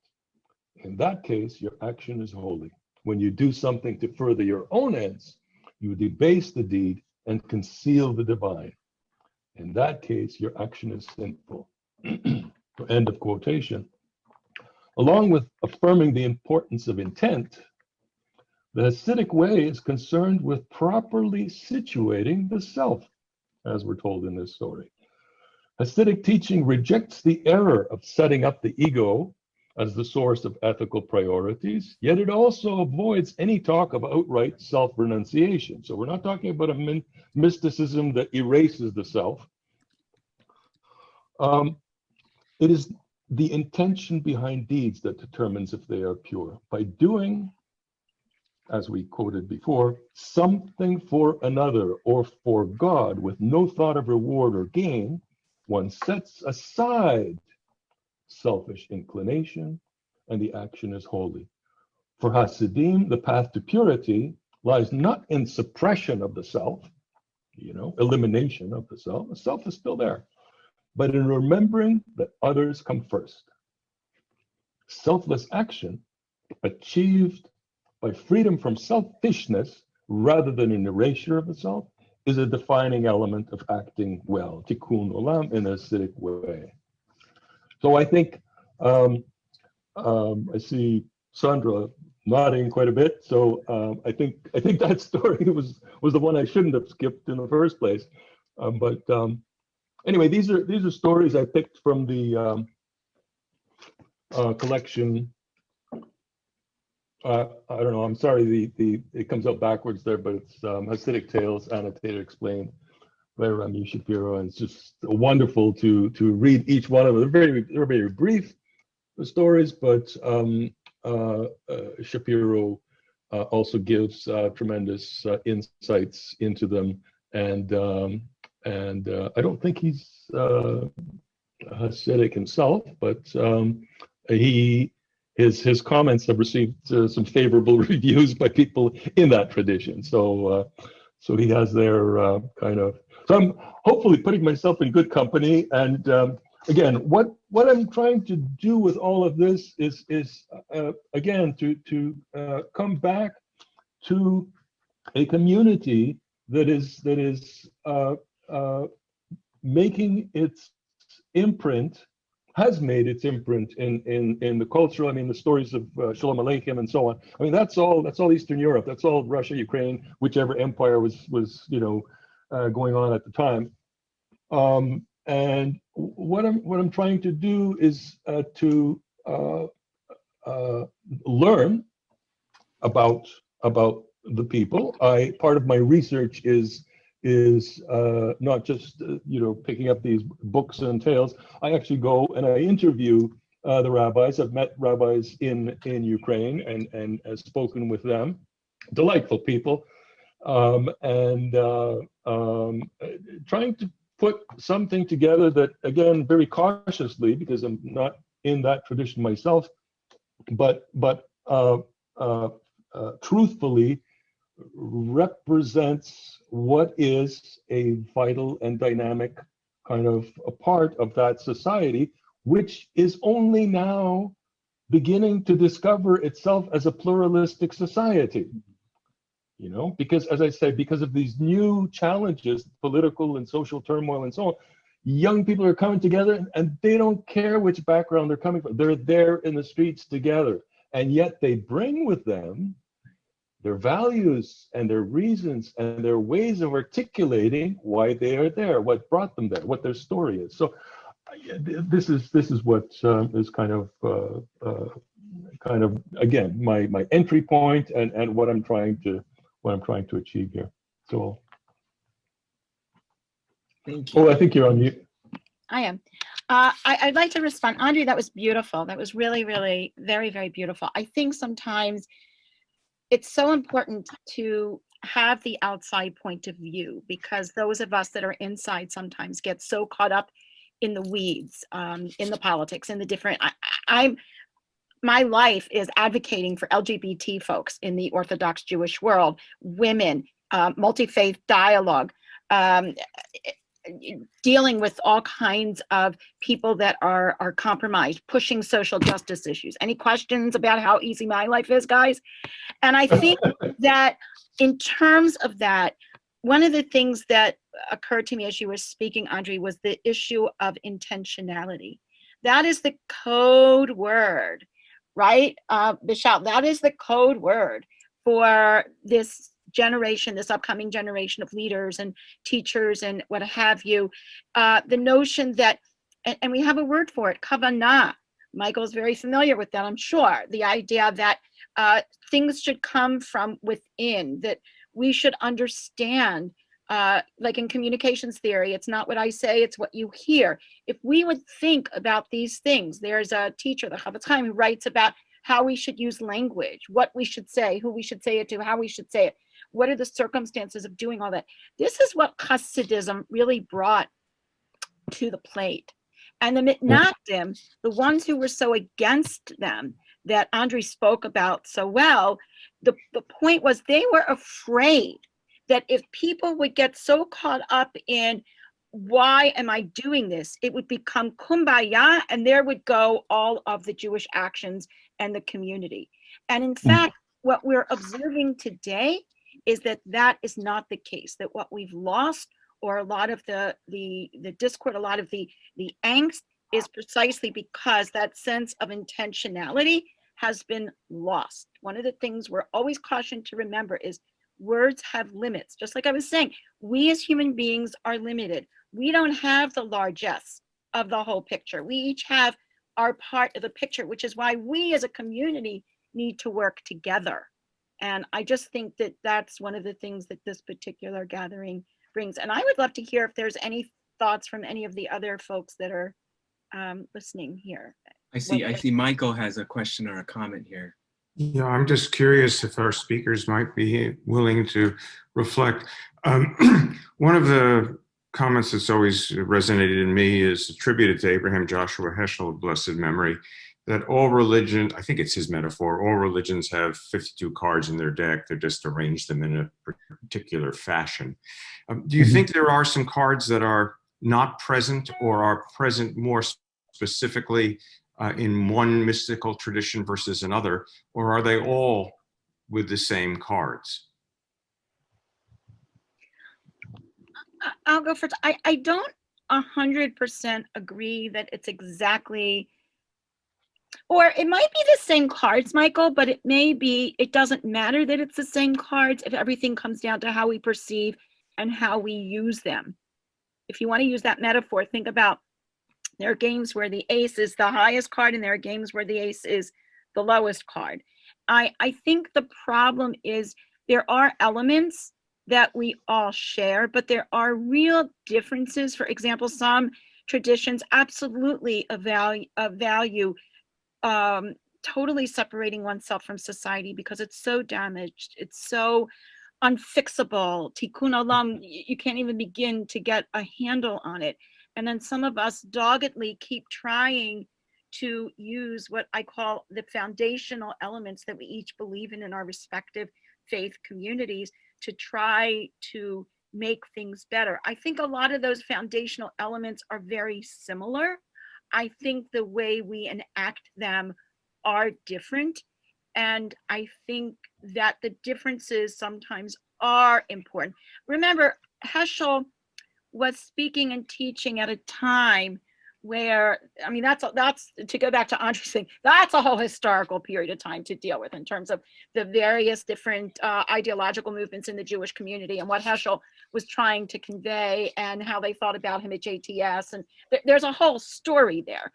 In that case, your action is holy. When you do something to further your own ends, you debase the deed and conceal the divine. In that case, your action is sinful. End of quotation. Along with affirming the importance of intent, the Hasidic way is concerned with properly situating the self, as we're told in this story. Hasidic teaching rejects the error of setting up the ego as the source of ethical priorities, yet it also avoids any talk of outright self-renunciation. So we're not talking about a mysticism that erases the self. It is the intention behind deeds that determines if they are pure. By doing, as we quoted before, something for another or for God with no thought of reward or gain, one sets aside selfish inclination, and the action is holy. For Hasidim, the path to purity lies not in suppression of the self, elimination of the self. The self is still there, but in remembering that others come first. Selfless action, achieved by freedom from selfishness rather than an erasure of the self, is a defining element of acting well, tikkun olam, in a Hasidic way. So I think I see Sandra nodding quite a bit. So I think that story was the one I shouldn't have skipped in the first place. But anyway, these are stories I picked from the collection. I don't know. I'm sorry. It comes out backwards there, but it's Hasidic Tales, Annotated, Explained by Rami Shapiro, and it's just wonderful to read each one of them. They're very brief stories, but Shapiro also gives tremendous insights into them, and I don't think he's Hasidic himself, but his comments have received some favorable reviews by people in that tradition. So he has their kind of. So I'm hopefully putting myself in good company. And again, what I'm trying to do with all of this is again to come back to a community that is making its imprint, has made its imprint in the culture. I mean, the stories of Shalom Aleichem and so on. I mean, that's all Eastern Europe. That's all Russia, Ukraine, whichever empire was going on at the time. And what I'm trying to do is to learn about the people. Part of my research is not just picking up these books and tales. I actually go and I interview the rabbis. I've met rabbis in Ukraine and have spoken with them. Delightful people. And trying to put something together that, again, very cautiously, because I'm not in that tradition myself, but truthfully represents what is a vital and dynamic kind of a part of that society, which is only now beginning to discover itself as a pluralistic society. Because, as I said, because of these new challenges, political and social turmoil and so on, young people are coming together and they don't care which background they're coming from. They're there in the streets together. And yet they bring with them their values and their reasons and their ways of articulating why they are there, what brought them there, what their story is. So this is what is kind of again my entry point and what I'm trying to achieve here. So thank you. Oh, I think you're on mute. I am. I'd like to respond. Andrii, that was beautiful. That was really, really very, very beautiful. I think sometimes it's so important to have the outside point of view, because those of us that are inside sometimes get so caught up in the weeds, in the politics, in the different, my life is advocating for LGBT folks in the Orthodox Jewish world, women, multi-faith dialogue, dealing with all kinds of people that are compromised, pushing social justice issues. Any questions about how easy my life is, guys? And I think that in terms of that, one of the things that occurred to me as you were speaking, Andrii, was the issue of intentionality. That is the code word, right? Bishal, that is the code word for this generation, this upcoming generation of leaders and teachers and what have you. The notion that, and we have a word for it, kavanah, Michael's very familiar with that, I'm sure. The idea that things should come from within, that we should understand, like in communications theory, it's not what I say, it's what you hear. If we would think about these things, there's a teacher, the Chofetz Chaim, who writes about how we should use language, what we should say, who we should say it to, how we should say it. What are the circumstances of doing all that? This is what Hasidism really brought to the plate. And the Mitnagdim, the ones who were so against them that Andrii spoke about so well, the point was they were afraid that if people would get so caught up in why am I doing this, it would become kumbaya, and there would go all of the Jewish actions and the community. And in fact, what we're observing today is that that is not the case, that what we've lost, or a lot of the discord, a lot of the angst, is precisely because that sense of intentionality has been lost. One of the things we're always cautioned to remember is words have limits. Just like I was saying, we as human beings are limited. We don't have the largesse of the whole picture. We each have our part of the picture, which is why we as a community need to work together. And I just think that that's one of the things that this particular gathering brings. And I would love to hear if there's any thoughts from any of the other folks that are listening here. I see Michael has a question or a comment here. Yeah, I'm just curious if our speakers might be willing to reflect. One of the comments that's always resonated in me is attributed to Abraham Joshua Heschel of blessed memory, that all religion, I think it's his metaphor, all religions have 52 cards in their deck. They're just arranged them in a particular fashion. Do you think there are some cards that are not present, or are present more specifically in one mystical tradition versus another, or are they all with the same cards? I'll go first. I don't 100% agree that it's exactly, or it might be the same cards, Michael, but it may be, it doesn't matter that it's the same cards if everything comes down to how we perceive and how we use them. If you want to use that metaphor, think about, there are games where the ace is the highest card and there are games where the ace is the lowest card. I think the problem is there are elements that we all share, but there are real differences. For example, some traditions absolutely value totally separating oneself from society because it's so damaged, it's so unfixable. Tikkun olam, you can't even begin to get a handle on it. And then some of us doggedly keep trying to use what I call the foundational elements that we each believe in our respective faith communities to try to make things better. I think a lot of those foundational elements are very similar. I think the way we enact them are different. And I think that the differences sometimes are important. Remember, Heschel was speaking and teaching at a time where, I mean, that's to go back to Andrii's thing, that's a whole historical period of time to deal with in terms of the various different ideological movements in the Jewish community and what Heschel was trying to convey and how they thought about him at JTS. And there's a whole story there.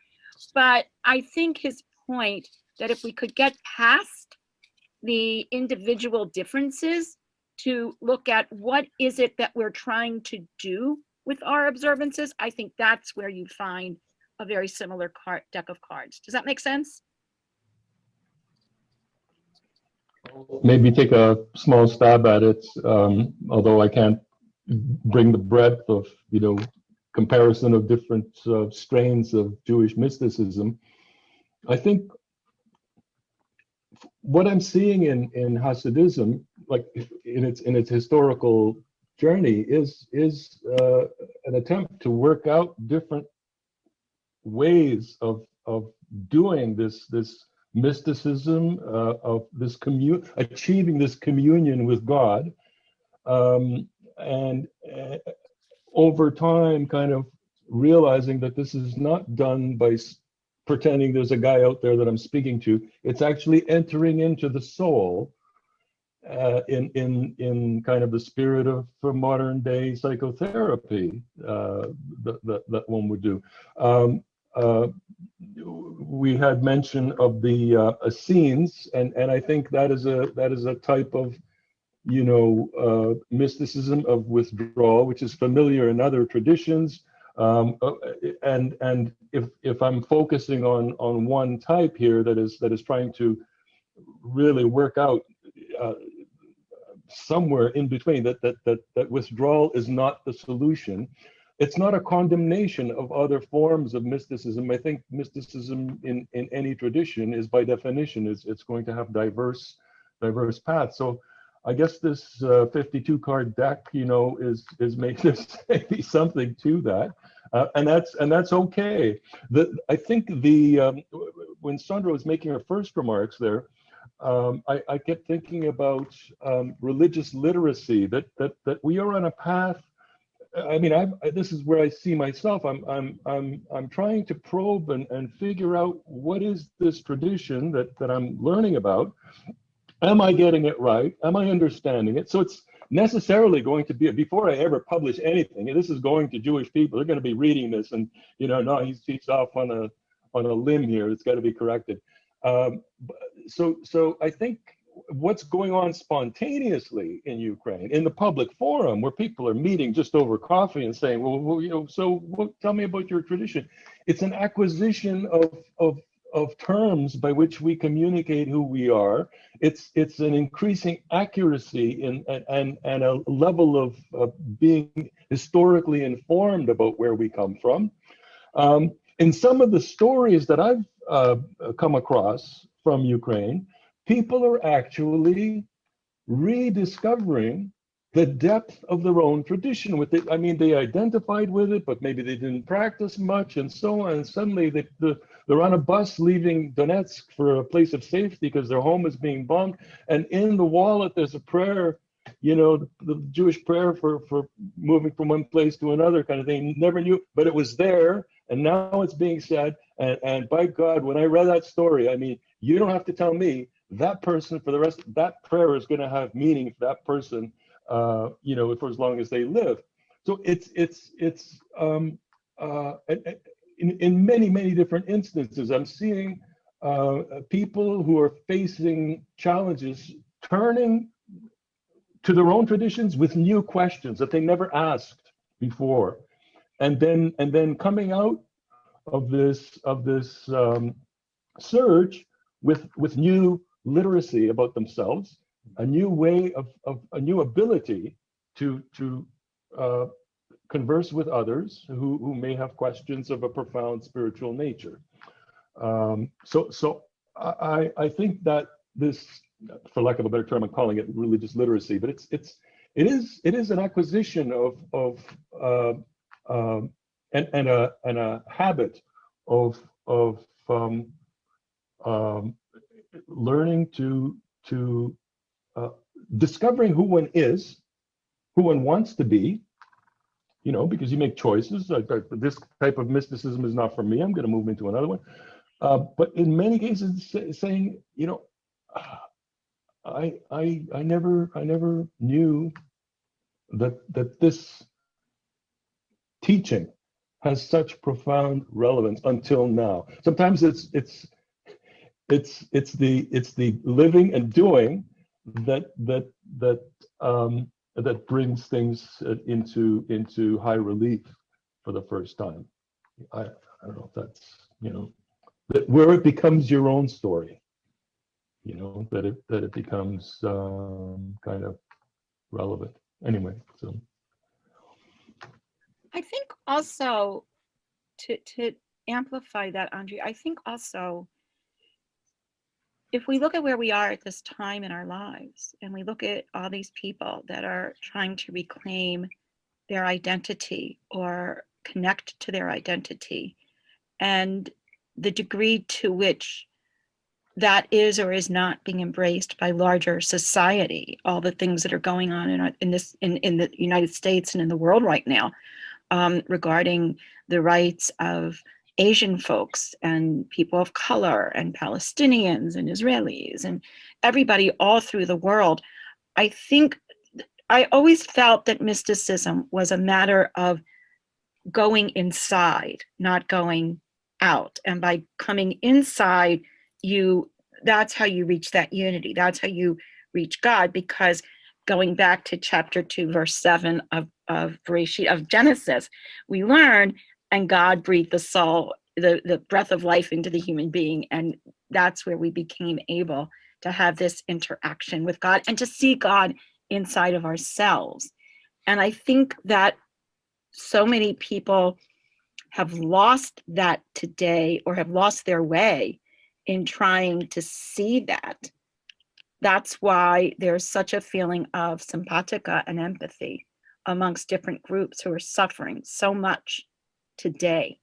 But I think his point that if we could get past the individual differences to look at what is it that we're trying to do with our observances, I think that's where you find a very similar deck of cards. Does that make sense? Maybe take a small stab at it, although I can't bring the breadth of, comparison of different strains of Jewish mysticism. I think what I'm seeing in Hasidism, like in its historical journey, is an attempt to work out different ways of doing this mysticism, of this achieving this communion with God, and over time kind of realizing that this is not done by pretending there's a guy out there that I'm speaking to. It's actually entering into the soul in kind of the spirit of modern day psychotherapy that one would do. we had mention of the Essenes, and I think that is a type of, mysticism of withdrawal, which is familiar in other traditions. And if I'm focusing on one type here that is trying to really work out somewhere in between, that withdrawal is not the solution. It's not a condemnation of other forms of mysticism. I think mysticism in any tradition is, by definition, it's going to have diverse paths. So I guess this 52 card deck, is maybe something to that, and that's okay. I think when Sandra was making her first remarks there, I kept thinking about religious literacy. That we are on a path. I mean, this is where I see myself. I'm trying to probe and figure out what is this tradition that I'm learning about. Am I getting it right? Am I understanding it? So it's necessarily going to be, before I ever publish anything, and this is going to Jewish people, they're going to be reading this, and no, he's off on a limb here. It's got to be corrected. So I think what's going on spontaneously in Ukraine, in the public forum, where people are meeting just over coffee and saying, tell me about your tradition. It's an acquisition of terms by which we communicate who we are. It's an increasing accuracy and a level of being historically informed about where we come from. In some of the stories that I've come across from Ukraine, people are actually rediscovering the depth of their own tradition with it. I mean, they identified with it, but maybe they didn't practice much, and so on. And suddenly they're on a bus leaving Donetsk for a place of safety because their home is being bombed. And in the wallet, there's a prayer, the Jewish prayer for moving from one place to another kind of thing. Never knew, but it was there, and now it's being said. And by God, when I read that story, I mean, you don't have to tell me. That person, for the rest, that prayer is going to have meaning for that person, for as long as they live. So it's in many different instances, I'm seeing people who are facing challenges turning to their own traditions with new questions that they never asked before, and then coming out of this search with new literacy about themselves, a new way of a new ability to converse with others who may have questions of a profound spiritual nature. So I think that this, for lack of a better term, I'm calling it religious literacy, but it is an acquisition of and a habit of learning to discovering who one is, who one wants to be, because you make choices. This type of mysticism is not for me. I'm going to move into another one. But in many cases, saying, I never knew that this teaching has such profound relevance until now. Sometimes it's the living and doing that brings things into high relief for the first time. I don't know if that's that where it becomes your own story, that it becomes kind of relevant. Anyway, so I think also to amplify that, Andrii, I think also if we look at where we are at this time in our lives, and we look at all these people that are trying to reclaim their identity or connect to their identity, and the degree to which that is or is not being embraced by larger society, all the things that are going on in the United States and in the world right now, regarding the rights of Asian folks and people of color and Palestinians and Israelis and everybody all through the world. I think I always felt that mysticism was a matter of going inside, not going out, and by coming inside, that's how you reach that unity. That's how you reach God, because going back to chapter 2, verse 7 of Bereshit, of Genesis, we learn, and God breathed the soul, the breath of life into the human being, and that's where we became able to have this interaction with God and to see God inside of ourselves. And I think that so many people have lost that today, or have lost their way in trying to see that. That's why there's such a feeling of simpatica and empathy amongst different groups who are suffering so much today.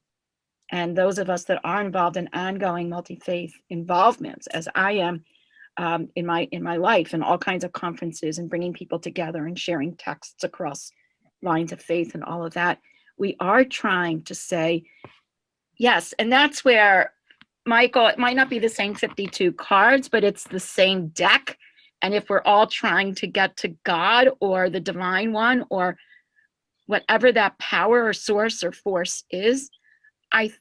And those of us that are involved in ongoing multi-faith involvements, as I am in my life, and all kinds of conferences and bringing people together and sharing texts across lines of faith and all of that, we are trying to say, yes, and that's where, Michael, it might not be the same 52 cards, but it's the same deck. And if we're all trying to get to God or the divine one, or whatever that power or source or force is, I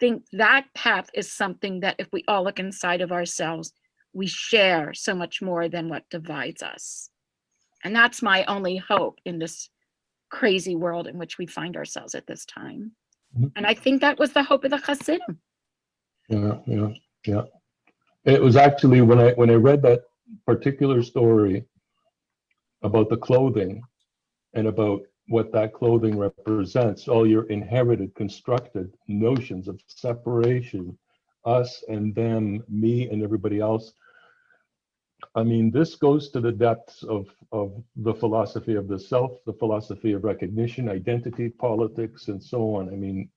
think that path is something that if we all look inside of ourselves, we share so much more than what divides us. And that's my only hope in this crazy world in which we find ourselves at this time. Mm-hmm. And I think that was the hope of the Hasidim. Yeah. It was actually when I read that particular story about the clothing and about what that clothing represents, all your inherited, constructed notions of separation, us and them, me and everybody else. I mean, this goes to the depths of the philosophy of the self, the philosophy of recognition, identity, politics, and so on. I mean,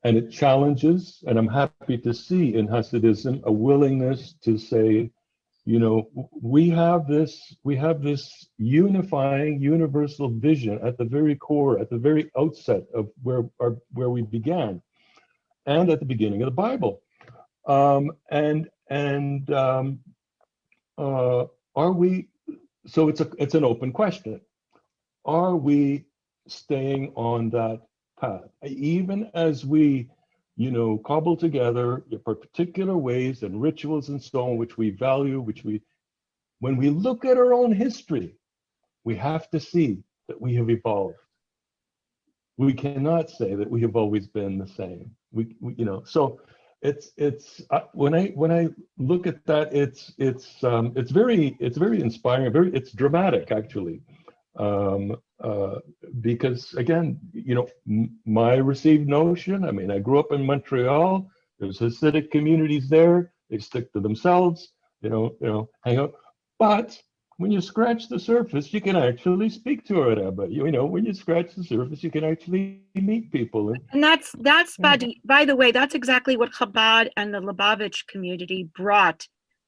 and it challenges, and I'm happy to see in Hasidism a willingness to say, you know, we have this unifying universal vision at the very core, at the very outset of where we began, and at the beginning of the Bible. Are we? So it's an open question. Are we staying on that path, even as we, cobble together particular ways and rituals and so on, which we value, when we look at our own history, we have to see that we have evolved. We cannot say that we have always been the same. So it's when I look at that, it's very inspiring. It's dramatic actually. Because again, my received notion, I mean, I grew up in Montreal, there's Hasidic communities there, they stick to themselves, hang out. But when you scratch the surface, you can actually speak to a Rebbe. When you scratch the surface, you can actually meet people. And that's by the way, that's exactly what Chabad and the Lubavitch community brought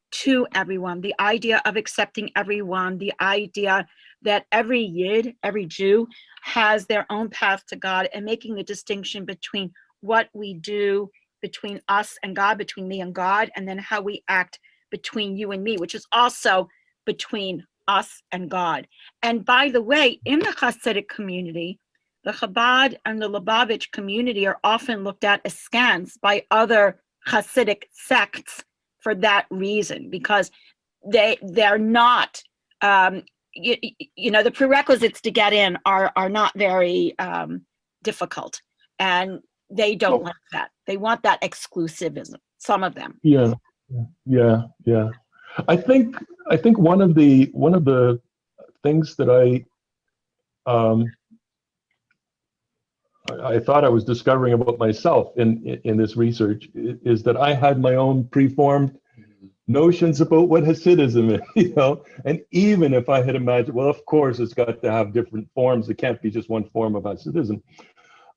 to everyone. The idea of accepting everyone, the idea that every Yid, every Jew has their own path to God, and making the distinction between what we do between us and God, between me and God, and then how we act between you and me, which is also between us and God. And by the way, in the Hasidic community, the Chabad and the Lubavitch community are often looked at askance by other Hasidic sects for that reason, because they're not, the prerequisites to get in are not very difficult, and they don't want that. They want that exclusivism. Some of them. Yeah. I think one of the things that I thought I was discovering about myself in this research is that I had my own preformed notions about what Hasidism is, and even if I had imagined, well, of course, it's got to have different forms. It can't be just one form of Hasidism.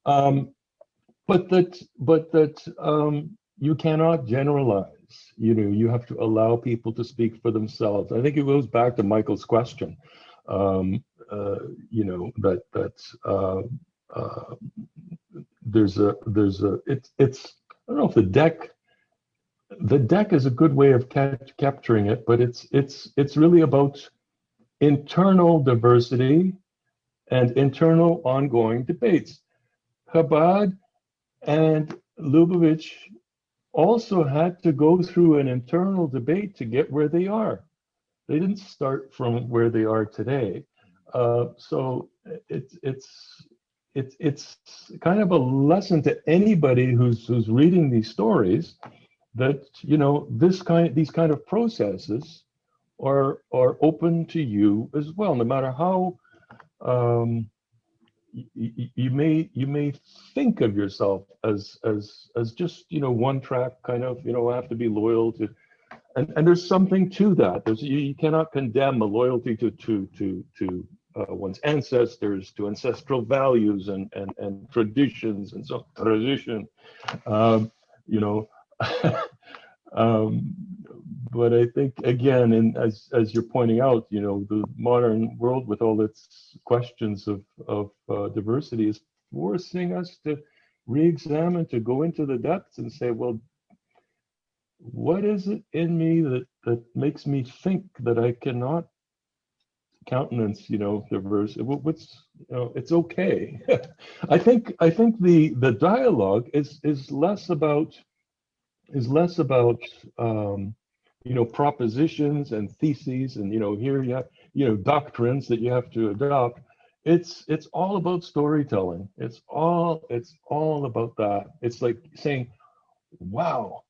But that you cannot generalize. You have to allow people to speak for themselves. I think it goes back to Michael's question. It's I don't know if the deck is a good way of capturing it, but it's really about internal diversity and internal ongoing debates. Chabad and Lubavitch also had to go through an internal debate to get where they are. They didn't start from where they are today. So it's kind of a lesson to anybody who's reading these stories that, you know, these kind of processes are open to you as well, no matter how you may think of yourself as just, you know, one track kind of, you know, have to be loyal to, and there's something to that. You cannot condemn a loyalty to one's ancestors, to ancestral values and traditions, and so tradition, you know. But I think, again, and as you're pointing out, you know, the modern world with all its questions of diversity is forcing us to re-examine, to go into the depths and say, well, what is it in me that makes me think that I cannot countenance, you know, diversity? What's, you know, it's okay. I think the dialogue is less about you know, propositions and theses, and, you know, here you have, you know, doctrines that you have to adopt. It's all about storytelling. It's all about that. It's like saying, wow,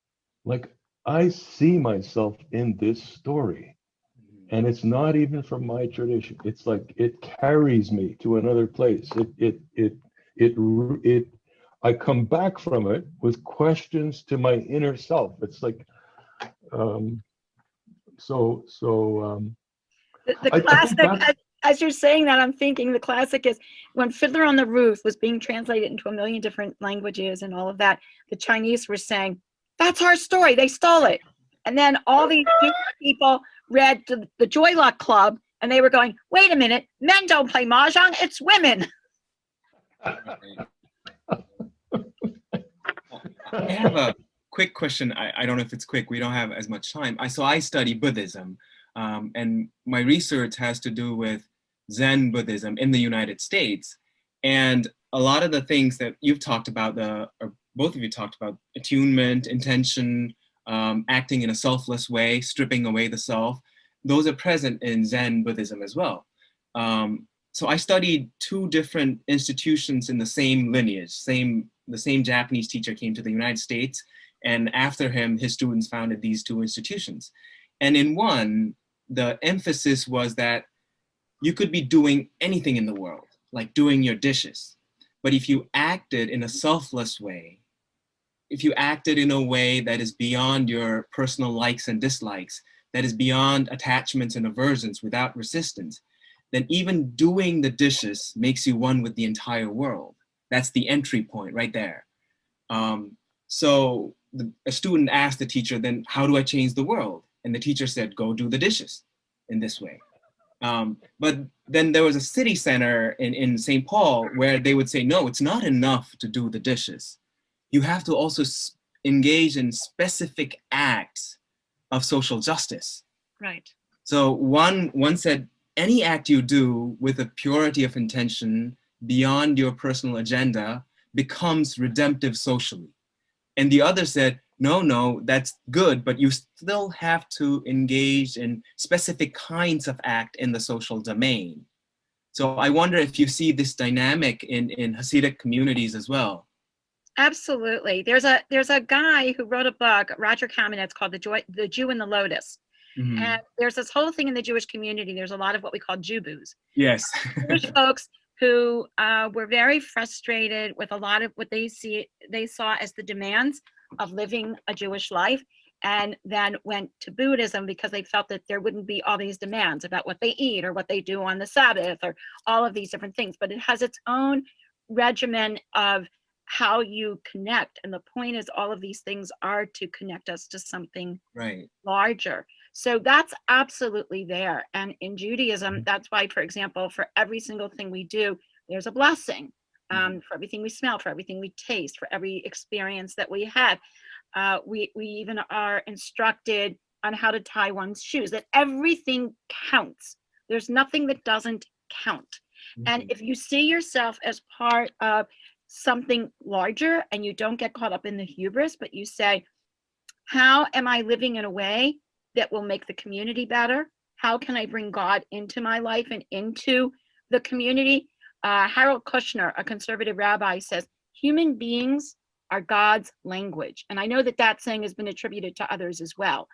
like I see myself in this story, and it's not even from my tradition. It's like it carries me to another place. I come back from it with questions to my inner self. It's like, The I classic, think as you're saying that, I'm thinking the classic is when Fiddler on the Roof was being translated into a million different languages and all of that, the Chinese were saying, that's our story, they stole it. And then all these people read the Joy Luck Club, and they were going, wait a minute, men don't play mahjong, it's women. I have a quick question. I don't know if it's quick. We don't have as much time. So I study Buddhism, and my research has to do with Zen Buddhism in the United States. And a lot of the things that you've talked about, or both of you talked about, attunement, intention, acting in a selfless way, stripping away the self, those are present in Zen Buddhism as well. So I studied two different institutions in the same lineage. The same Japanese teacher came to the United States, and after him, his students founded these two institutions. And in one, the emphasis was that you could be doing anything in the world, like doing your dishes. But if you acted in a selfless way, if you acted in a way that is beyond your personal likes and dislikes, that is beyond attachments and aversions without resistance, then even doing the dishes makes you one with the entire world. That's the entry point right there. So a student asked the teacher, then how do I change the world? And the teacher said, go do the dishes in this way. But then there was a city center in St. Paul where they would say, no, it's not enough to do the dishes. You have to also engage in specific acts of social justice. Right. So one said, any act you do with a purity of intention beyond your personal agenda becomes redemptive socially. And the other said, no, that's good, but you still have to engage in specific kinds of act in the social domain. So I wonder if you see this dynamic in Hasidic communities as well. Absolutely. There's a guy who wrote a book, Roger Kamenetz, called The Jew and the Lotus. Mm-hmm. And there's this whole thing in the Jewish community. There's a lot of what we call Jew-boos. Yes. Jewish folks who were very frustrated with a lot of what they saw as the demands of living a Jewish life, and then went to Buddhism because they felt that there wouldn't be all these demands about what they eat or what they do on the Sabbath or all of these different things. But it has its own regimen of how you connect. And the point is all of these things are to connect us to something larger. So that's absolutely there. And in Judaism, that's why, for example, for every single thing we do, there's a blessing. For everything we smell, for everything we taste, for every experience that we have. We even are instructed on how to tie one's shoes, that everything counts. There's nothing that doesn't count. Mm-hmm. And if you see yourself as part of something larger and you don't get caught up in the hubris, but you say, how am I living in a way that will make the community better? How can I bring God into my life and into the community? Harold Kushner, a conservative rabbi, says human beings are God's language. And I know that that saying has been attributed to others as well.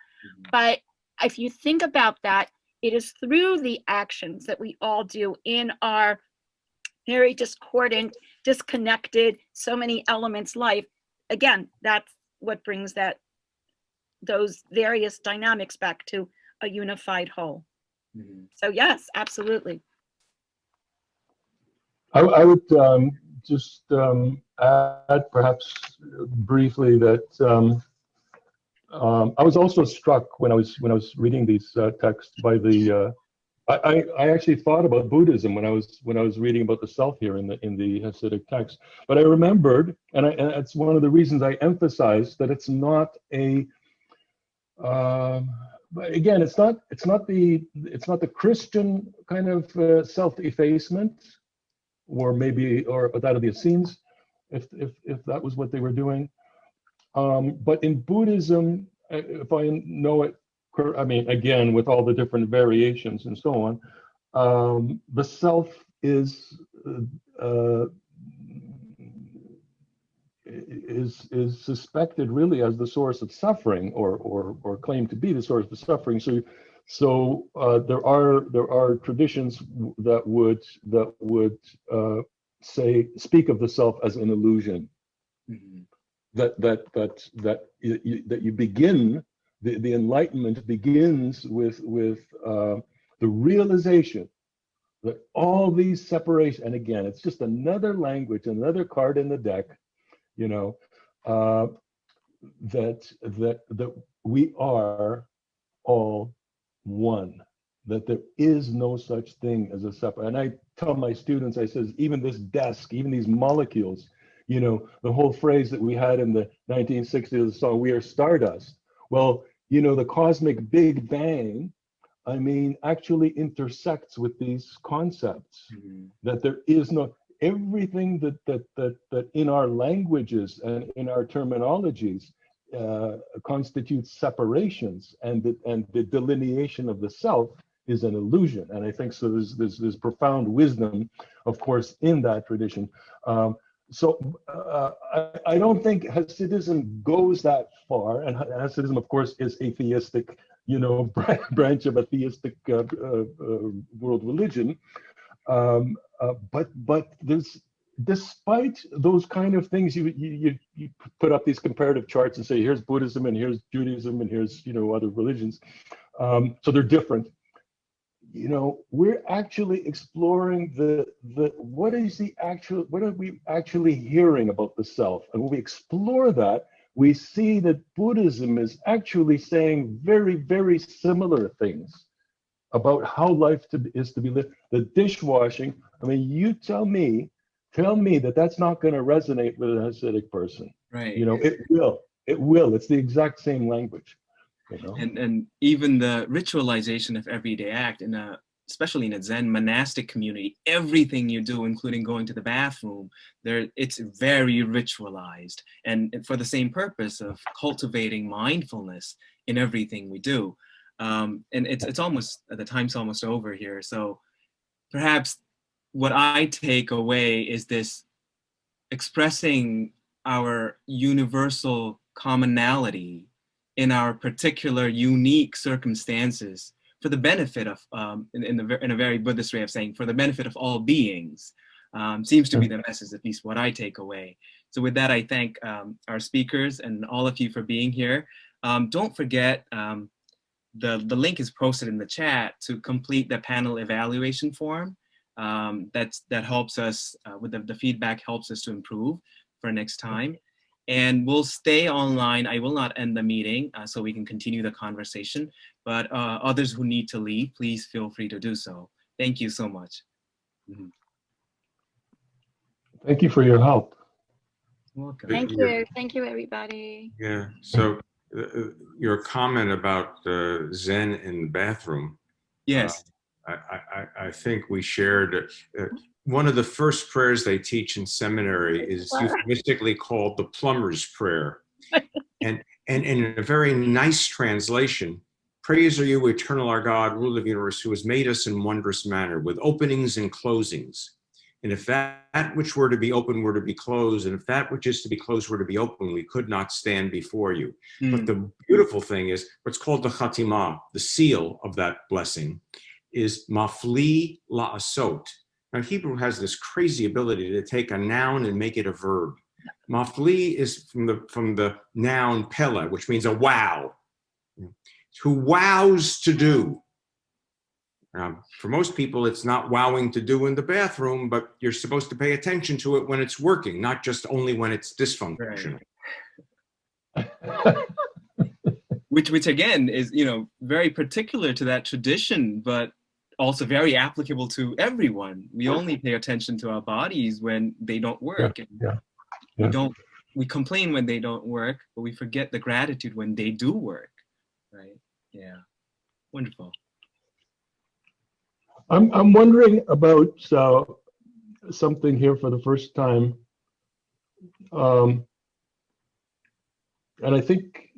But if you think about that, it is through the actions that we all do in our very discordant, disconnected, so many elements life. Again, that's what brings those various dynamics back to a unified whole. So yes, absolutely. I would just add perhaps briefly that I was also struck when I was reading these texts by the I actually thought about Buddhism when I was reading about the self here in the Hasidic text, but I remembered, and it's one of the reasons I emphasize that it's not a again, it's not the Christian kind of self-effacement, or that of the Essenes, if that was what they were doing. But in Buddhism, if I know it, I mean, again, with all the different variations and so on, the self is suspected really as the source of suffering, or claimed to be the source of suffering. So there are traditions that would speak of the self as an illusion. Mm-hmm. That you begin, the enlightenment begins with the realization that all these separations, and again, it's just another language, another card in the deck, that we are all one, that there is no such thing as a separate. And I tell my students, I says, even this desk, even these molecules, the whole phrase that we had in the 1960s, the song, "We Are Stardust." Well, the cosmic Big Bang, I mean, actually intersects with these concepts. Mm-hmm. That there is no, everything that in our languages and in our terminologies constitutes separations, and the delineation of the self is an illusion. And I think so. There's profound wisdom, of course, in that tradition. So I don't think Hasidism goes that far, and Hasidism, of course, is a theistic, branch of a theistic world religion. But there's, despite those kind of things, you put up these comparative charts and say, here's Buddhism and here's Judaism and here's other religions. So they're different. We're actually exploring what are we actually hearing about the self? And when we explore that, we see that Buddhism is actually saying very, very similar things about how life is to be lived. The dishwashing, I mean, you tell me that that's not going to resonate with a Hasidic person. Right. It will. It's the exact same language. And even the ritualization of everyday act, especially in a Zen monastic community, everything you do, including going to the bathroom, it's very ritualized, and for the same purpose of cultivating mindfulness in everything we do. And it's almost, the time's almost over here. So perhaps what I take away is this expressing our universal commonality in our particular unique circumstances for the benefit of, in a very Buddhist way of saying, for the benefit of all beings, seems to be the message, at least what I take away. So with that, I thank our speakers and all of you for being here. Don't forget, the link is posted in the chat to complete the panel evaluation form. That helps us, with the feedback helps us to improve for next time. And we'll stay online. I will not end the meeting so we can continue the conversation, but others who need to leave, please feel free to do so. Thank you so much. Mm-hmm. Thank you for your help. Welcome. Thank you, everybody. Yeah, so your comment about Zen in the bathroom. Yes. I think we shared, one of the first prayers they teach in seminary is euphemistically called the Plumber's Prayer. And in a very nice translation, praise are you, eternal our God, ruler of the universe, who has made us in wondrous manner, with openings and closings. And if that which were to be open were to be closed, and if that which is to be closed were to be open, we could not stand before you. But the beautiful thing is, what's called the Chatimah, the seal of that blessing, is mafli la'asot. Now, Hebrew has this crazy ability to take a noun and make it a verb. Mafli is from the noun pella, which means a wow. Who wows to do. For most people, it's not wowing to do in the bathroom, but you're supposed to pay attention to it when it's working, not just only when it's dysfunctional. Right. which again is, very particular to that tradition, but also very applicable to everyone. We only pay attention to our bodies when they don't work. We complain when they don't work, but we forget the gratitude when they do work. Right? Yeah. Wonderful. I'm wondering about something here for the first time, and I think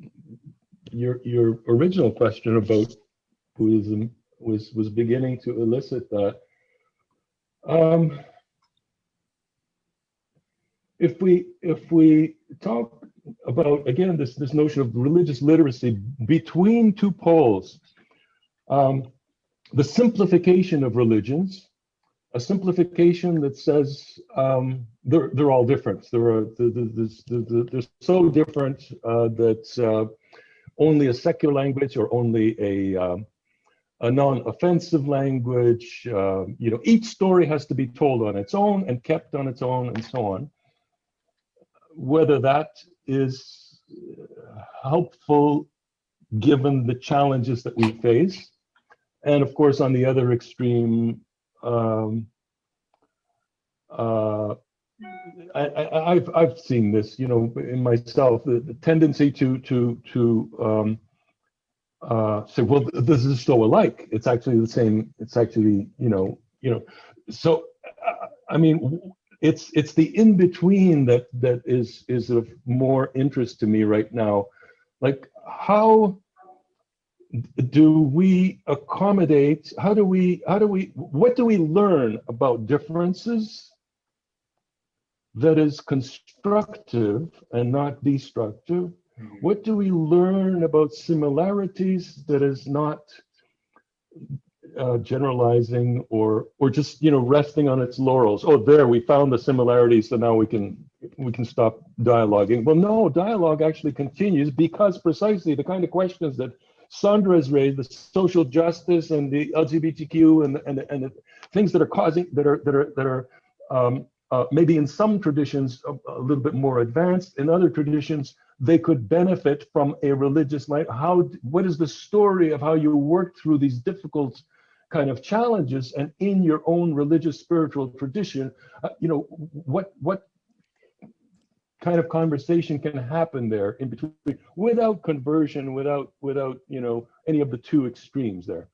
your original question about Buddhism was beginning to elicit that. If we talk about, again, this notion of religious literacy between two poles, the simplification of religions, a simplification that says they're all different. They're so different that only a secular language or only a non-offensive language, each story has to be told on its own and kept on its own and so on. Whether that is helpful given the challenges that we face. And of course, on the other extreme, I've seen this, in myself, the tendency to say, well, this is so alike. It's actually the same. It's actually, So, I mean, it's the in between that is of more interest to me right now. Like, how do we accommodate, what do we learn about differences that is constructive and not destructive? What do we learn about similarities that is not generalizing or just resting on its laurels? Oh, there, we found the similarities, so now we can stop dialoguing. Well, no, dialogue actually continues, because precisely the kind of questions that Sandra has raised, the social justice and the LGBTQ and the things that are causing, that are maybe in some traditions a little bit more advanced, in other traditions they could benefit from a religious life. What is the story of how you work through these difficult kind of challenges, and in your own religious spiritual tradition, what kind of conversation can happen there in between, without conversion, without any of the two extremes there.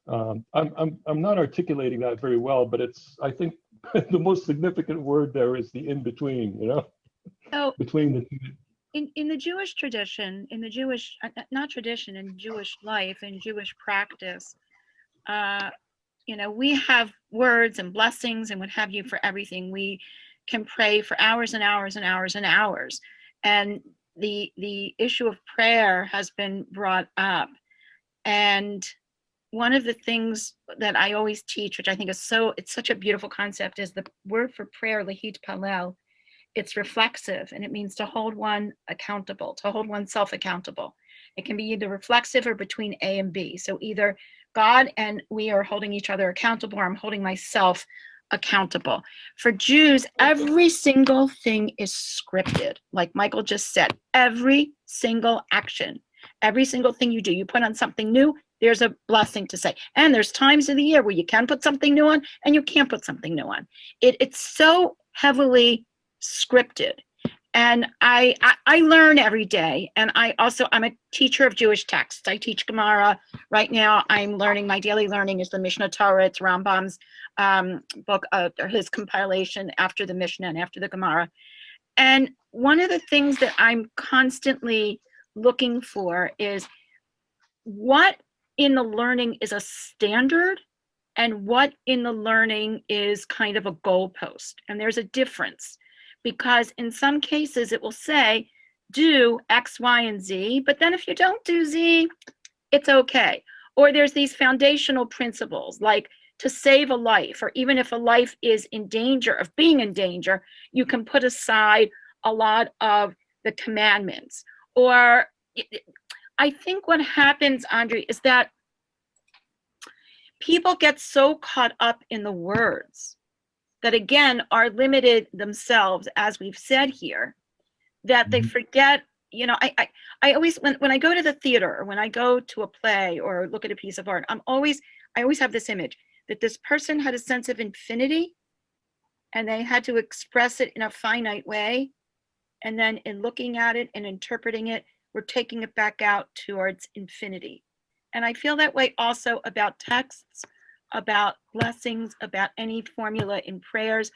I'm not articulating that very well, but I think the most significant word there is the in between, So between the two. In the Jewish tradition, in the Jewish, not tradition, in Jewish life, in Jewish practice, we have words and blessings and what have you for everything. We can pray for hours and hours and hours and hours. And the issue of prayer has been brought up. And one of the things that I always teach, which I think is it's such a beautiful concept, is the word for prayer, lahit palel. It's reflexive, and it means to hold one accountable, to hold oneself accountable. It can be either reflexive or between A and B. So either God and we are holding each other accountable, or I'm holding myself accountable. For Jews, every single thing is scripted. Like Michael just said, every single action, every single thing you do, you put on something new, there's a blessing to say. And there's times of the year where you can put something new on and you can't put something new on. It's so heavily scripted. And I learn every day. And I'm a teacher of Jewish texts. I teach Gemara. Right now, I'm learning, my daily learning is the Mishnah Torah. It's Rambam's book, his compilation after the Mishnah and after the Gemara. And one of the things that I'm constantly looking for is what in the learning is a standard and what in the learning is kind of a goalpost. And there's a difference, because in some cases it will say, do X, Y, and Z, but then if you don't do Z, it's okay. Or there's these foundational principles, like to save a life, or even if a life is in danger of being in danger, you can put aside a lot of the commandments. Or I think what happens, Andrii, is that people get so caught up in the words that, again, are limited themselves, as we've said here, that they forget, you know, I always, when I go to the theater, or when I go to a play or look at a piece of art, I always have this image that this person had a sense of infinity and they had to express it in a finite way. And then in looking at it and interpreting it, we're taking it back out towards infinity. And I feel that way also about texts, about blessings, about any formula in prayers.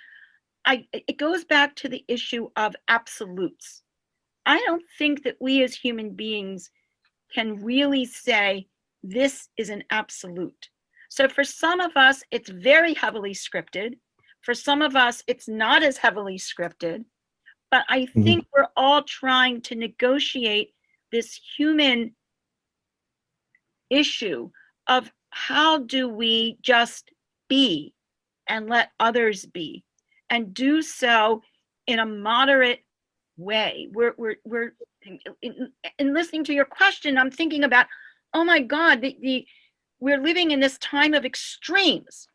It goes back to the issue of absolutes. I don't think that we as human beings can really say this is an absolute. So for some of us, it's very heavily scripted. For some of us, it's not as heavily scripted. But I think we're all trying to negotiate this human issue of how do we just be and let others be, and do so in a moderate way. We're in listening to your question, I'm thinking about, oh my God, we're living in this time of extremes.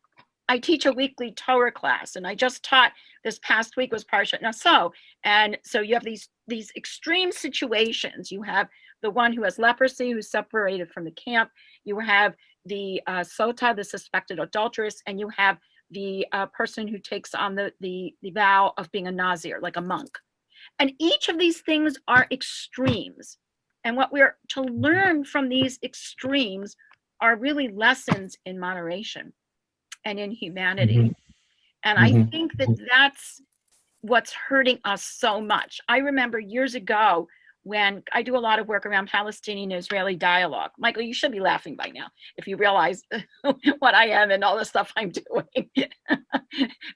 I teach a weekly Torah class, and I just taught this past week was Parshat Naso. And so you have these extreme situations. You have the one who has leprosy, who's separated from the camp. You have the sota, the suspected adulteress, and you have the person who takes on the vow of being a Nazir, like a monk. And each of these things are extremes. And what we're to learn from these extremes are really lessons in moderation and in humanity. And I think that that's what's hurting us so much. I remember years ago when I do a lot of work around Palestinian-Israeli dialogue. Michael, you should be laughing by now if you realize what I am and all the stuff I'm doing.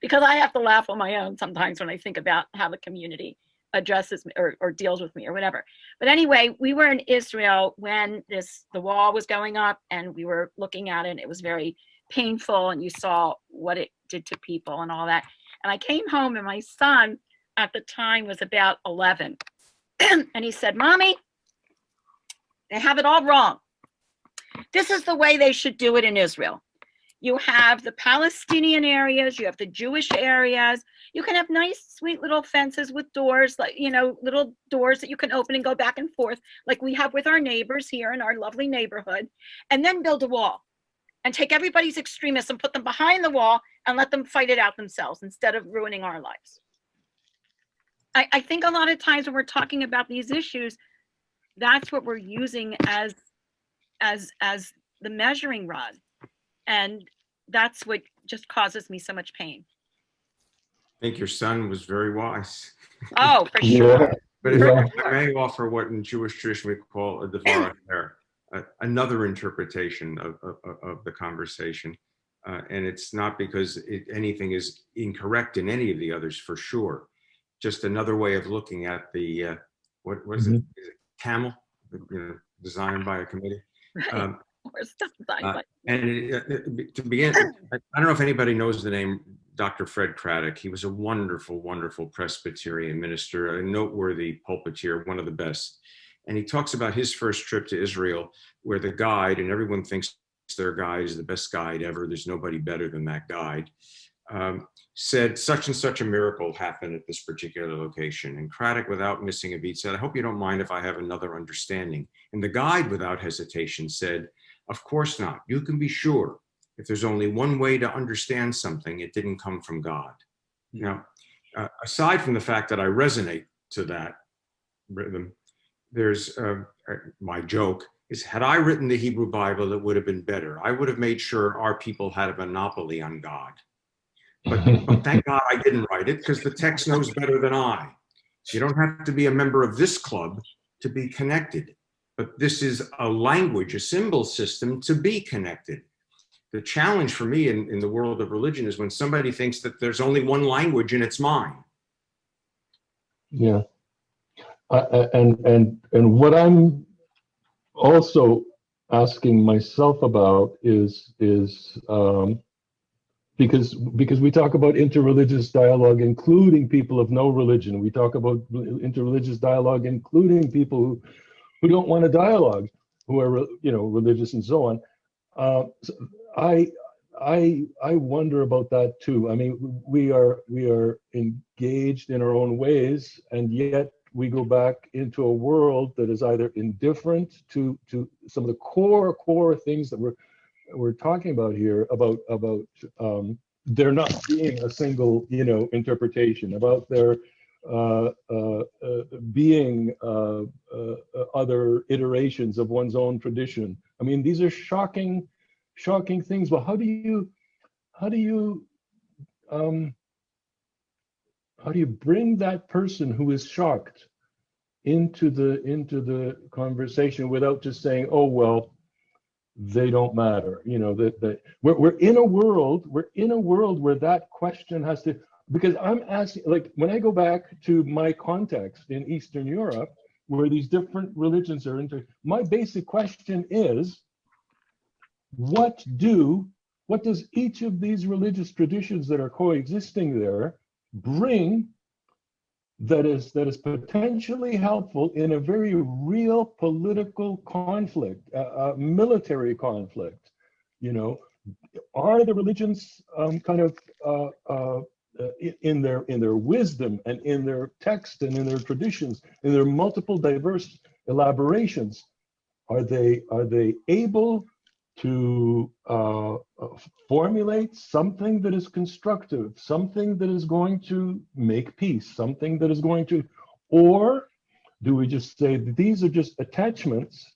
Because I have to laugh on my own sometimes when I think about how the community addresses me or deals with me or whatever. But anyway, we were in Israel when the wall was going up, and we were looking at it, and it was very painful, and you saw what it did to people and all that. And I came home, and my son at the time was about 11. And he said, Mommy, they have it all wrong. This is the way they should do it in Israel. You have the Palestinian areas, you have the Jewish areas. You can have nice, sweet little fences with doors, like, you know, little doors that you can open and go back and forth, like we have with our neighbors here in our lovely neighborhood, and then build a wall and take everybody's extremists and put them behind the wall and let them fight it out themselves instead of ruining our lives. I think a lot of times when we're talking about these issues, that's what we're using as the measuring rod. And that's what just causes me so much pain. I think your son was very wise. Oh, for sure. Yeah. But if I may offer what in Jewish tradition we call a devar acher, another interpretation of the conversation. And it's not because anything is incorrect in any of the others, for sure. Just another way of looking at the, what was it? Is it camel, designed by a committee? Right. And to begin, I don't know if anybody knows the name Dr. Fred Krauchuk. He was a wonderful, wonderful Presbyterian minister, a noteworthy pulpiteer, one of the best. And he talks about his first trip to Israel, where the guide, and everyone thinks their guide is the best guide ever, there's nobody better than that guide, said such and such a miracle happened at this particular location. And Krauchuk, without missing a beat, said, I hope you don't mind if I have another understanding. And the guide, without hesitation, said, of course not. You can be sure if there's only one way to understand something, it didn't come from God. Now, aside from the fact that I resonate to that rhythm. There's my joke is, had I written the Hebrew Bible, it would have been better. I would have made sure our people had a monopoly on God. But thank God I didn't write it, because the text knows better than I. You don't have to be a member of this club to be connected. But this is a language, a symbol system to be connected. The challenge for me in the world of religion is when somebody thinks that there's only one language and it's mine. Yeah. And what I'm also asking myself about is because we talk about interreligious dialogue, including people of no religion. We talk about interreligious dialogue, including people who don't want to dialogue, who are religious and so on. So I wonder about that too. I mean, we are engaged in our own ways, and yet we go back into a world that is either indifferent to some of the core things that we're talking about here, about there not being a single interpretation, about there being other iterations of one's own tradition. I mean, these are shocking things. But how do you bring that person who is shocked into the conversation without just saying, oh well, they don't matter? That we're in a world where that question has to, because I'm asking, like, when I go back to my context in Eastern Europe, where these different religions are my basic question is, what does each of these religious traditions that are coexisting there bring that is potentially helpful in a very real political conflict, military conflict? Are the religions in their wisdom and in their text and in their traditions, in their multiple diverse elaborations, are they able to formulate something that is constructive, something that is going to make peace, something that is going to, or do we just say that these are just attachments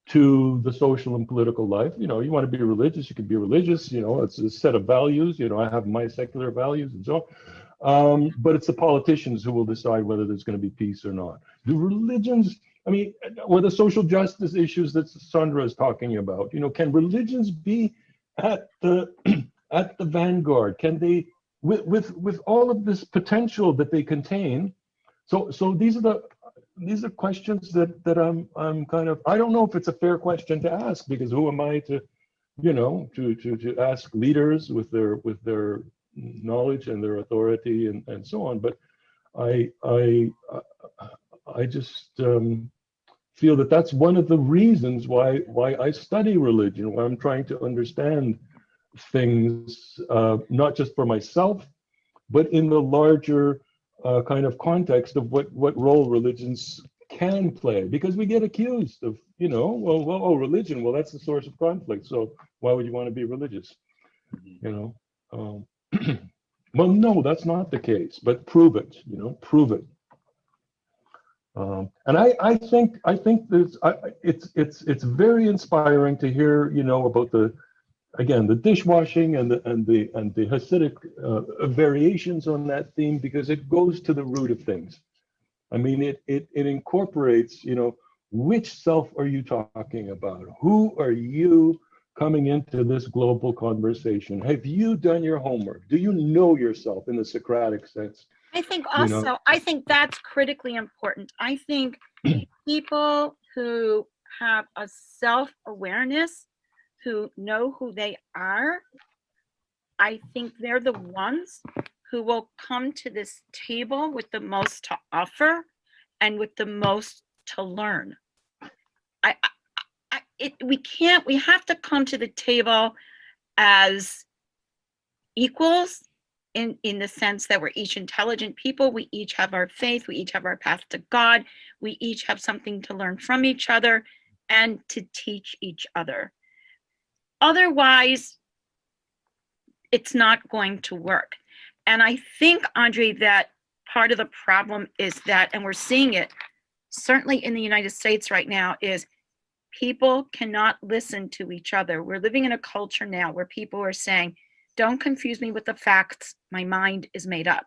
to the social and political life? You want to be religious, you can be religious, it's a set of values, I have my secular values and so on. But it's the politicians who will decide whether there's going to be peace or not. Do religions, or the social justice issues that Sandra is talking about, can religions be at the vanguard? Can they, with all of this potential that they contain? So these are questions that I'm kind of, I don't know if it's a fair question to ask, because who am I to ask leaders with their knowledge and their authority and so on. But I just feel that that's one of the reasons why I study religion, why I'm trying to understand things, not just for myself, but in the larger kind of context of what role religions can play. Because we get accused of, religion, well, that's the source of conflict, so why would you want to be religious? Well, no, that's not the case, but prove it, prove it. And I think there's, it's very inspiring to hear, about the dishwashing and the Hasidic variations on that theme, because it goes to the root of things. I mean, it incorporates, which self are you talking about? Who are you coming into this global conversation? Have you done your homework? Do you know yourself in the Socratic sense? I think also, I think that's critically important. I think people who have a self-awareness, who know who they are, I think they're the ones who will come to this table with the most to offer and with the most to learn. We have to come to the table as equals, in the sense that we're each intelligent people. We each have our faith. We each have our path to God. We each have something to learn from each other and to teach each other. Otherwise, it's not going to work. And I think, Andrii, that part of the problem is that, and we're seeing it certainly in the United States right now, is people cannot listen to each other. We're living in a culture now where people are saying, don't confuse me with the facts, my mind is made up.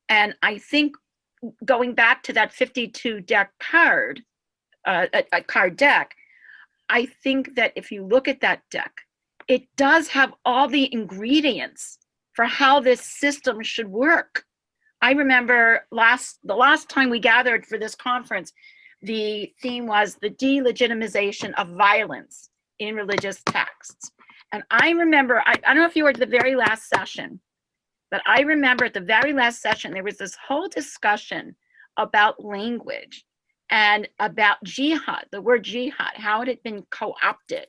And I think going back to that 52 deck card, a card deck, I think that if you look at that deck, it does have all the ingredients for how this system should work. I remember the last time we gathered for this conference, the theme was the delegitimization of violence in religious texts. And I remember, I don't know if you were at the very last session, but I remember at the very last session, there was this whole discussion about language and about jihad, the word jihad, how it had been co-opted,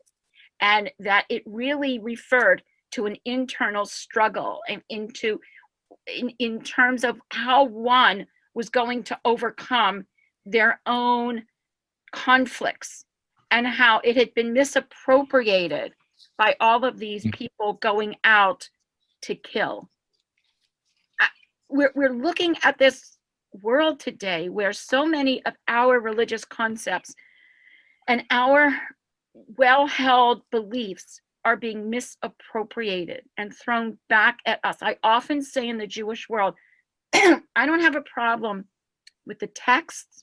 and that it really referred to an internal struggle and in terms of how one was going to overcome their own conflicts, and how it had been misappropriated by all of these people going out to kill. We're looking at this world today where so many of our religious concepts and our well-held beliefs are being misappropriated and thrown back at us. I often say in the Jewish world, I don't have a problem with the texts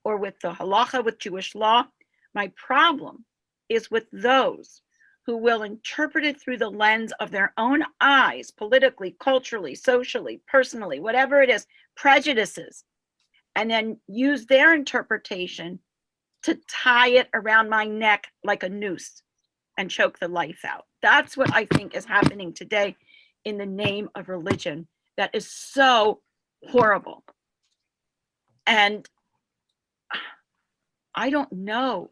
or with the halacha, with Jewish law. My problem is with those who will interpret it through the lens of their own eyes, politically, culturally, socially, personally, whatever it is, prejudices, and then use their interpretation to tie it around my neck like a noose and choke the life out. That's what I think is happening today in the name of religion. That is so horrible. And I don't know.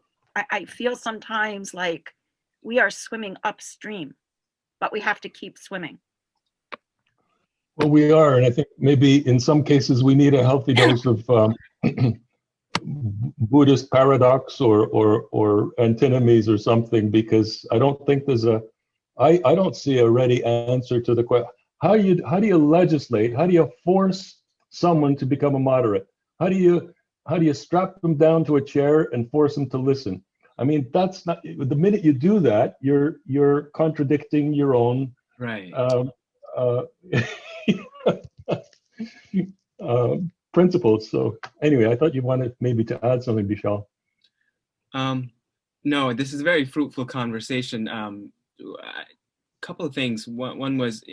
I feel sometimes like we are swimming upstream, but we have to keep swimming. Well, we are, and I think maybe in some cases we need a healthy dose of Buddhist paradox or antinomies or something, because I don't think there's I don't see a ready answer to the question. How do you legislate? How do you force someone to become a moderate? How do you strap them down to a chair and force them to listen? I mean, that's not, the minute you do that, you're contradicting your own Right. Principles. So anyway, I thought you wanted maybe to add something, Bishal. No, this is a very fruitful conversation. A couple of things. One was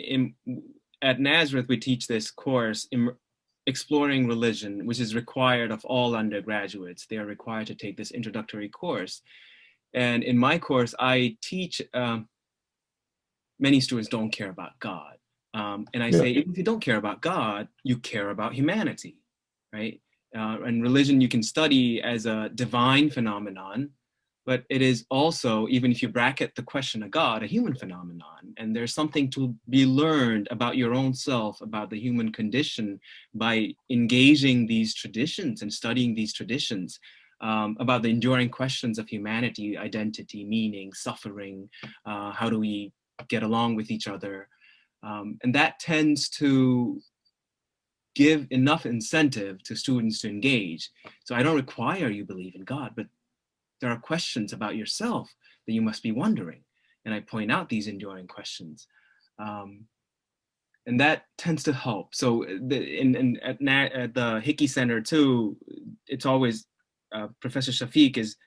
at Nazareth, we teach this course, Exploring Religion, which is required of all undergraduates. They are required to take this introductory course. And in my course, I teach many students don't care about God. And I say, even if you don't care about God, you care about humanity, right? And religion you can study as a divine phenomenon, but it is also, even if you bracket the question of God, a human phenomenon. And there's something to be learned about your own self, about the human condition, by engaging these traditions and studying these traditions, about the enduring questions of humanity, identity, meaning, suffering, how do we get along with each other? And that tends to give enough incentive to students to engage. So I don't require you believe in God, but there are questions about yourself that you must be wondering. And I point out these enduring questions. And that tends to help. So at the Hickey Center too, it's always, Professor Shafiq is,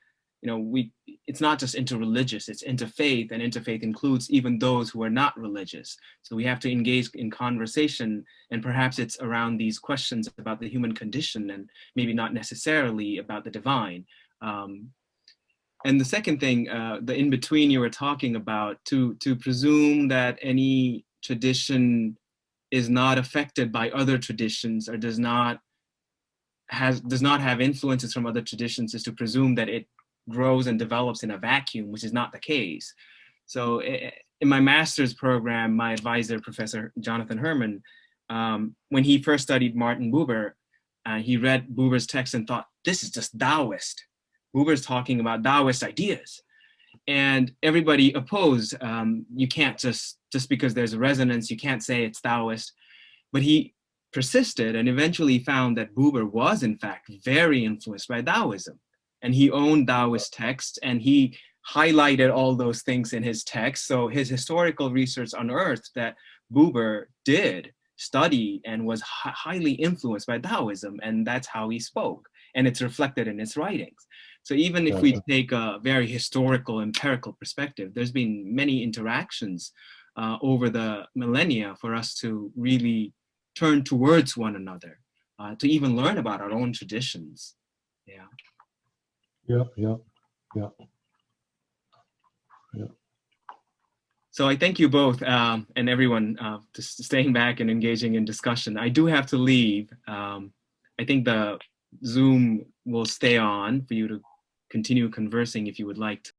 it's not just interreligious, it's interfaith, and interfaith includes even those who are not religious. So we have to engage in conversation, and perhaps it's around these questions about the human condition and maybe not necessarily about the divine. And the second thing, the in-between you were talking about, to presume that any tradition is not affected by other traditions or does not have influences from other traditions, is to presume that it grows and develops in a vacuum, which is not the case. So in my master's program, my advisor, Professor Jonathan Herman, when he first studied Martin Buber, he read Buber's text and thought, this is just Taoist. Buber's talking about Taoist ideas. And everybody opposed. You can't just because there's a resonance, you can't say it's Taoist. But persisted and eventually found that Buber was in fact very influenced by Taoism. And he owned Taoist texts and he highlighted all those things in his text. So his historical research unearthed that Buber did study and was highly influenced by Taoism, and that's how he spoke. And it's reflected in his writings. So even if we take a very historical, empirical perspective, there's been many interactions over the millennia for us to really turn towards one another, to even learn about our own traditions. Yeah. Yeah. So I thank you both and everyone just staying back and engaging in discussion. I do have to leave. I think the Zoom will stay on for you to continue conversing if you would like to.